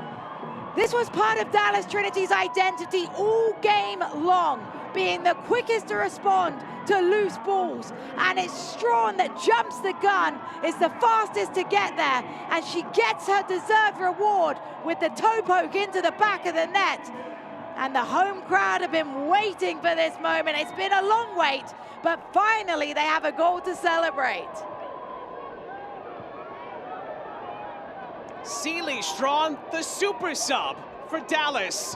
This was part of Dallas Trinity's identity all game long, being the quickest to respond to loose balls. And it's Strawn that jumps the gun, is the fastest to get there, and she gets her deserved reward with the toe poke into the back of the net. And the home crowd have been waiting for this moment. It's been a long wait, but finally they have a goal to celebrate. Sealy Strawn, the super sub for Dallas.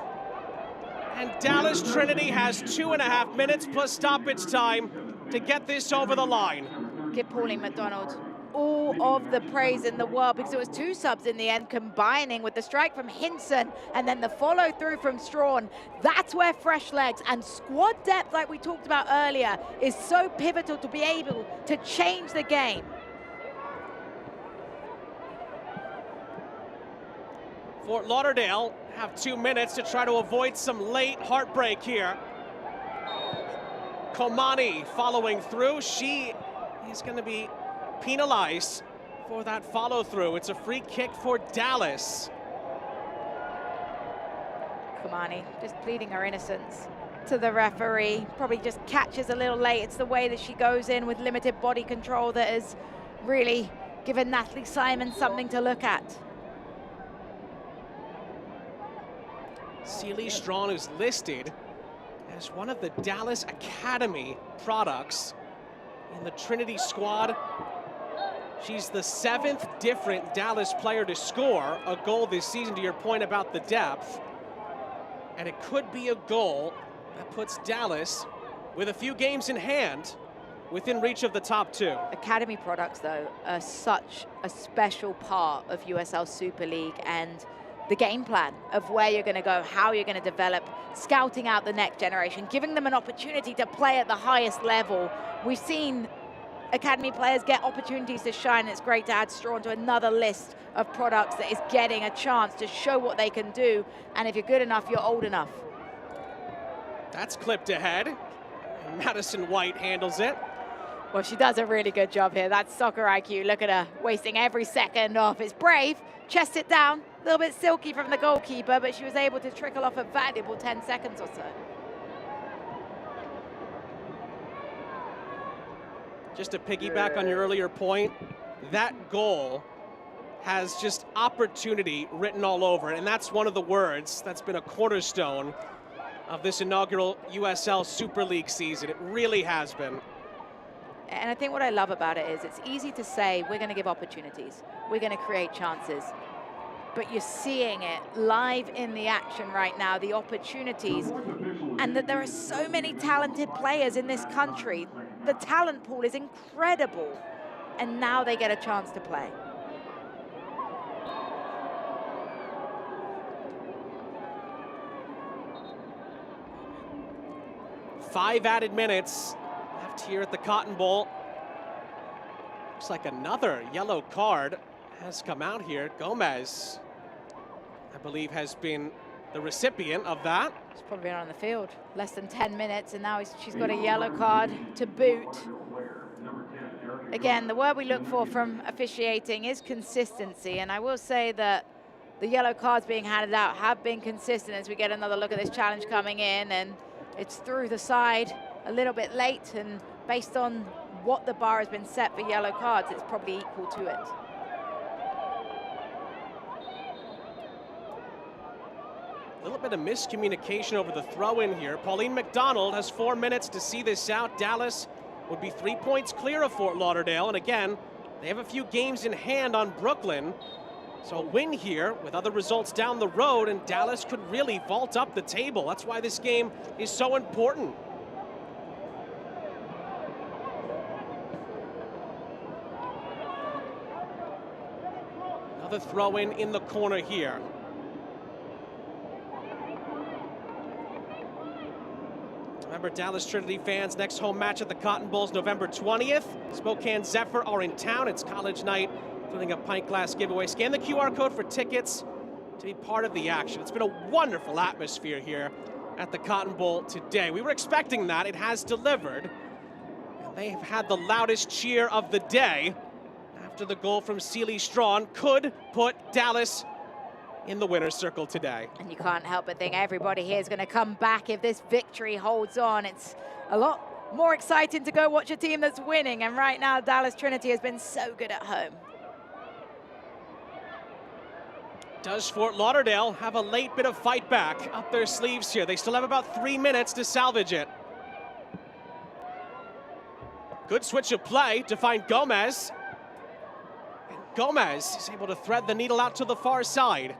And Dallas Trinity has 2.5 minutes plus stoppage time to get this over the line. Give Pauline McDonald all of the praise in the world, because it was 2 subs in the end, combining with the strike from Hinson and then the follow through from Strawn. That's where fresh legs and squad depth, like we talked about earlier, is so pivotal to be able to change the game. Fort Lauderdale have 2 minutes to try to avoid some late heartbreak here. Komani following through. She is going to be penalized for that follow through. It's a free kick for Dallas. Komani just pleading her innocence to the referee. Probably just catches a little late. It's the way that she goes in with limited body control that has really given Natalie Simon something to look at. Sealy Strawn is listed as one of the Dallas Academy products in the Trinity squad. She's the 7th different Dallas player to score a goal this season, to your point about the depth. And it could be a goal that puts Dallas, with a few games in hand, within reach of the top 2. Academy products, though, are such a special part of USL Super League and the game plan of where you're going to go, how you're going to develop, scouting out the next generation, giving them an opportunity to play at the highest level. We've seen Academy players get opportunities to shine. It's great to add Strawn to another list of products that is getting a chance to show what they can do. And if you're good enough, you're old enough. That's clipped ahead. Madison White handles it. Well, she does a really good job here. That's soccer IQ. Look at her, wasting every second off. It's brave, chest it down, a little bit silky from the goalkeeper, but she was able to trickle off a valuable 10 seconds or so. Just to piggyback on your earlier point, that goal has just opportunity written all over it, and that's one of the words that's been a cornerstone of this inaugural USL Super League season. It really has been. And I think what I love about it is it's easy to say we're going to give opportunities, we're going to create chances, but you're seeing it live in the action right now, the opportunities, and that there are so many talented players in this country. The talent pool is incredible, and now they get a chance to play. Five added minutes left here at the Cotton Bowl. Looks like another yellow card has come out here. Gomez, I believe, has been the recipient of that. She's probably been on the field less than 10 minutes, and now she's got a yellow card to boot. Again, the word we look for from officiating is consistency, and I will say that the yellow cards being handed out have been consistent as we get another look at this challenge coming in, and it's through the side a little bit late, and based on what the bar has been set for yellow cards, it's probably equal to it. A little bit of miscommunication over the throw-in here. Pauline McDonald has 4 minutes to see this out. Dallas would be 3 points clear of Fort Lauderdale, and again, they have a few games in hand on Brooklyn. So a win here with other results down the road, and Dallas could really vault up the table. That's why this game is so important. Another throw-in in the corner here. Remember, Dallas Trinity fans, next home match at the Cotton Bowl is November 20th. Spokane Zephyr are in town. It's college night, including a pint glass giveaway. Scan the QR code for tickets to be part of the action. It's been a wonderful atmosphere here at the Cotton Bowl today. We were expecting that. It has delivered. And they have had the loudest cheer of the day after the goal from Sealy Strawn could put Dallas in the winner's circle today. And you can't help but think everybody here is going to come back if this victory holds on. It's a lot more exciting to go watch a team that's winning, and right now Dallas Trinity has been so good at home. Does Fort Lauderdale have a late bit of fight back up their sleeves here? They still have about 3 minutes to salvage it. Good switch of play to find Gomez. And Gomez is able to thread the needle out to the far side.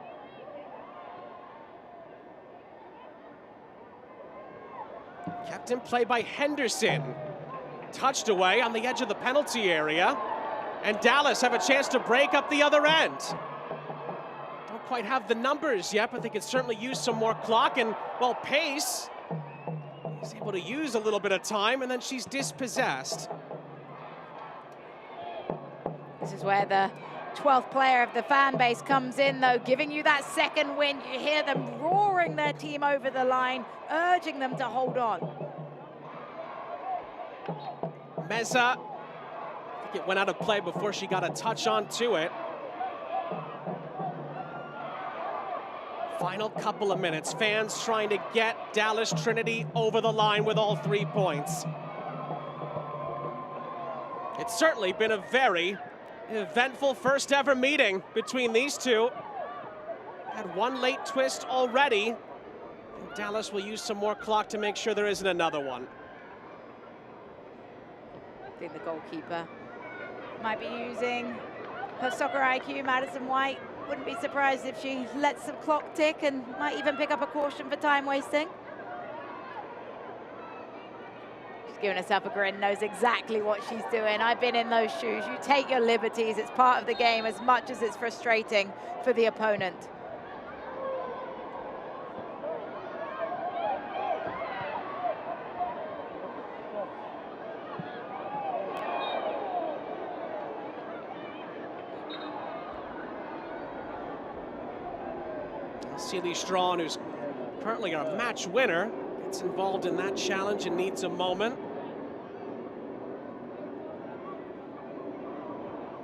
Kept in play by Henderson. Touched away on the edge of the penalty area. And Dallas have a chance to break up the other end. Don't quite have the numbers yet, but they could certainly use some more clock and, well, pace. He's able to use a little bit of time, and then she's dispossessed. This is where the 12th player of the fan base comes in, though, giving you that second wind. You hear them roaring their team over the line, urging them to hold on. Meza, I think it went out of play before she got a touch onto it. Final couple of minutes, fans trying to get Dallas Trinity over the line with all 3 points. It's certainly been a very eventful first ever meeting between these two. Had one late twist already, and Dallas will use some more clock to make sure there isn't another one. I think the goalkeeper might be using her soccer IQ, Madison White. Wouldn't be surprised if she lets the clock tick and might even pick up a caution for time wasting. She's giving herself a grin, knows exactly what she's doing. I've been in those shoes. You take your liberties. It's part of the game as much as it's frustrating for the opponent. Sealy Strawn, who's currently a match winner, gets involved in that challenge and needs a moment.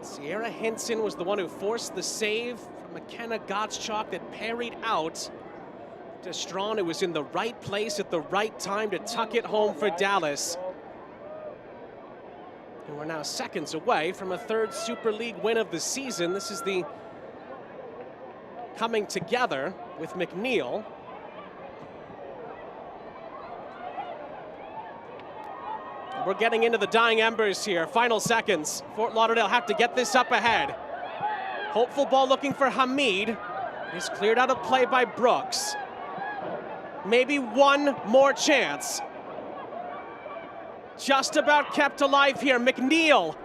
Sierra Hinson was the one who forced the save from McKenna Gottschalk that parried out to Strawn, who was in the right place at the right time to tuck it home for Dallas. And we're now seconds away from a 3rd Super League win of the season. This is the coming together with McNeil. We're getting into the dying embers here. Final seconds. Fort Lauderdale have to get this up ahead. Hopeful ball looking for Hamid. He's cleared out of play by Brooks. Maybe one more chance. Just about kept alive here. McNeil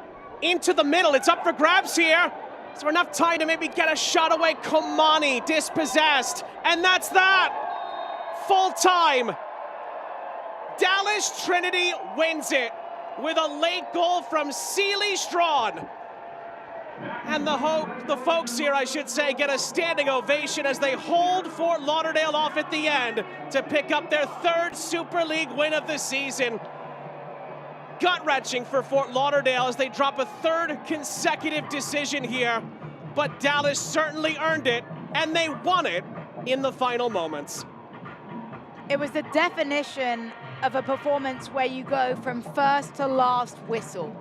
into the middle. It's up for grabs here. Is there enough time to maybe get a shot away? Komani dispossessed, and that's that. Full time. Dallas Trinity wins it with a late goal from Sealy Strawn. And the folks here, I should say, get a standing ovation as they hold Fort Lauderdale off at the end to pick up their 3rd Super League win of the season. Gut-wrenching for Fort Lauderdale as they drop a 3rd consecutive decision here, but Dallas certainly earned it, and they won it in the final moments. It was the definition of a performance where you go from first to last whistle.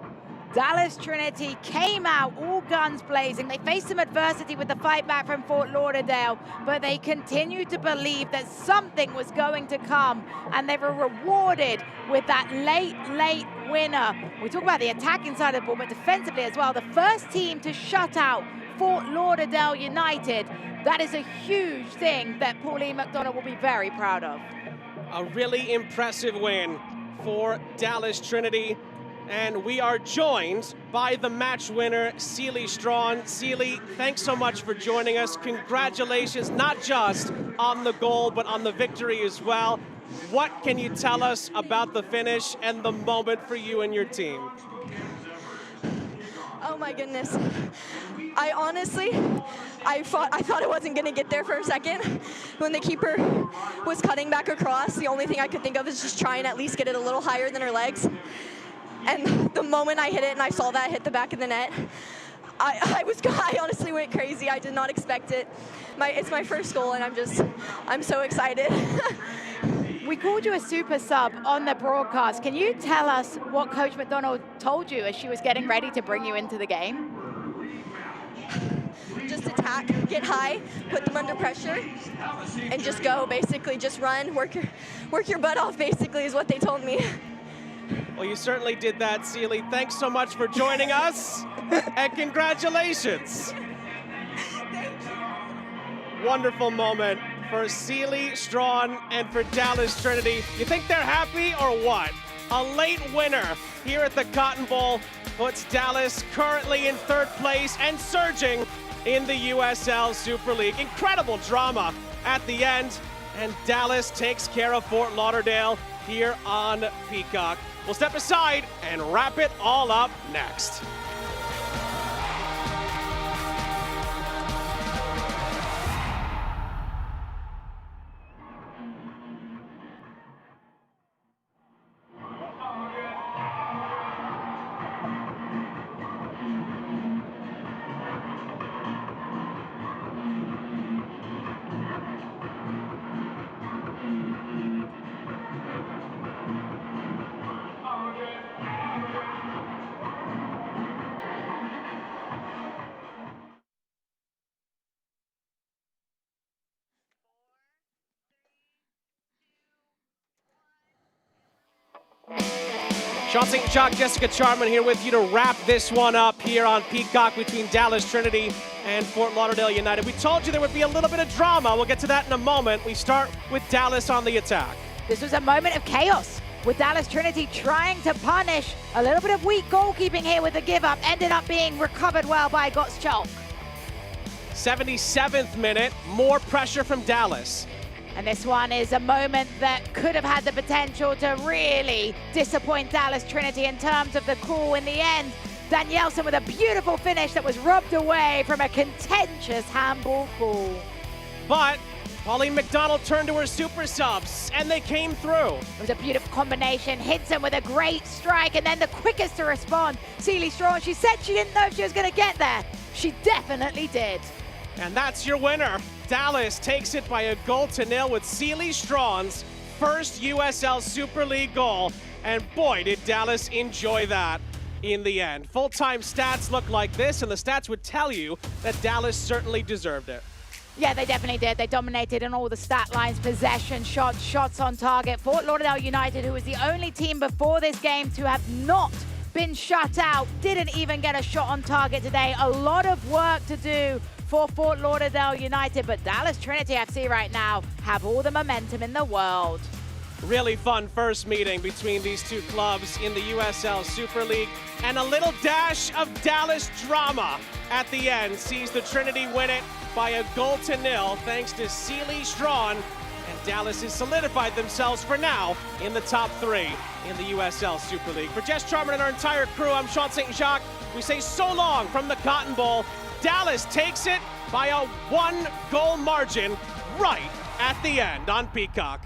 Dallas Trinity came out all guns blazing. They faced some adversity with the fight back from Fort Lauderdale, but they continued to believe that something was going to come, and they were rewarded with that late winner. We talk about the attacking side of the ball, but defensively as well. The first team to shut out Fort Lauderdale United. That is a huge thing that Pauline McDonough will be very proud of. A really impressive win for Dallas Trinity. And we are joined by the match winner, Sealy Strawn. Sealy, thanks so much for joining us. Congratulations, not just on the goal, but on the victory as well. What can you tell us about the finish and the moment for you and your team? Oh my goodness. I honestly thought it wasn't gonna get there for a second. When the keeper was cutting back across, the only thing I could think of is just try and at least get it a little higher than her legs. And the moment I hit it and I saw that hit the back of the net, I honestly went crazy. I did not expect it. It's my first goal, and I'm so excited. We called you a super sub on the broadcast. Can you tell us what Coach McDonough told you as she was getting ready to bring you into the game? Just attack, get high, put them under pressure, and just go, basically. Just run, work your butt off, basically, is what they told me. Well, you certainly did that, Seely. Thanks so much for joining us, and congratulations. Thank you. Wonderful moment for Seely, Strawn, and for Dallas Trinity. You think they're happy or what? A late winner here at the Cotton Bowl puts Dallas currently in third place and surging in the USL Super League. Incredible drama at the end, and Dallas takes care of Fort Lauderdale here on Peacock. We'll step aside and wrap it all up next. Sean St. Jacques, Jessica Charman here with you to wrap this one up here on Peacock between Dallas Trinity and Fort Lauderdale United. We told you there would be a little bit of drama. We'll get to that in a moment. We start with Dallas on the attack. This was a moment of chaos with Dallas Trinity trying to punish a little bit of weak goalkeeping here with the give up. Ended up being recovered well by Gottschalk. 77th minute, more pressure from Dallas. And this one is a moment that could have had the potential to really disappoint Dallas Trinity in terms of the call. In the end, Danielson with a beautiful finish that was rubbed away from a contentious handball call. But Pauline McDonald turned to her super subs, and they came through. It was a beautiful combination. Hinson with a great strike, and then the quickest to respond, Seely Strawn. She said she didn't know if she was going to get there. She definitely did. And that's your winner. Dallas takes it by 1-0 with Seely Strawn's first USL Super League goal. And boy, did Dallas enjoy that in the end. Full-time stats look like this, and the stats would tell you that Dallas certainly deserved it. Yeah, they definitely did. They dominated in all the stat lines, possession, shots, shots on target. Fort Lauderdale United, who was the only team before this game to have not been shut out, didn't even get a shot on target today. A lot of work to do for Fort Lauderdale United, but Dallas Trinity FC right now have all the momentum in the world. Really fun first meeting between these two clubs in the USL Super League, and a little dash of Dallas drama at the end sees the Trinity win it by 1-0 thanks to Seely Strawn, and Dallas has solidified themselves for now in the top 3 in the USL Super League. For Jess Charman and our entire crew, I'm Sean St. Jacques. We say so long from the Cotton Bowl. Dallas takes it by a 1-goal margin right at the end on Peacock.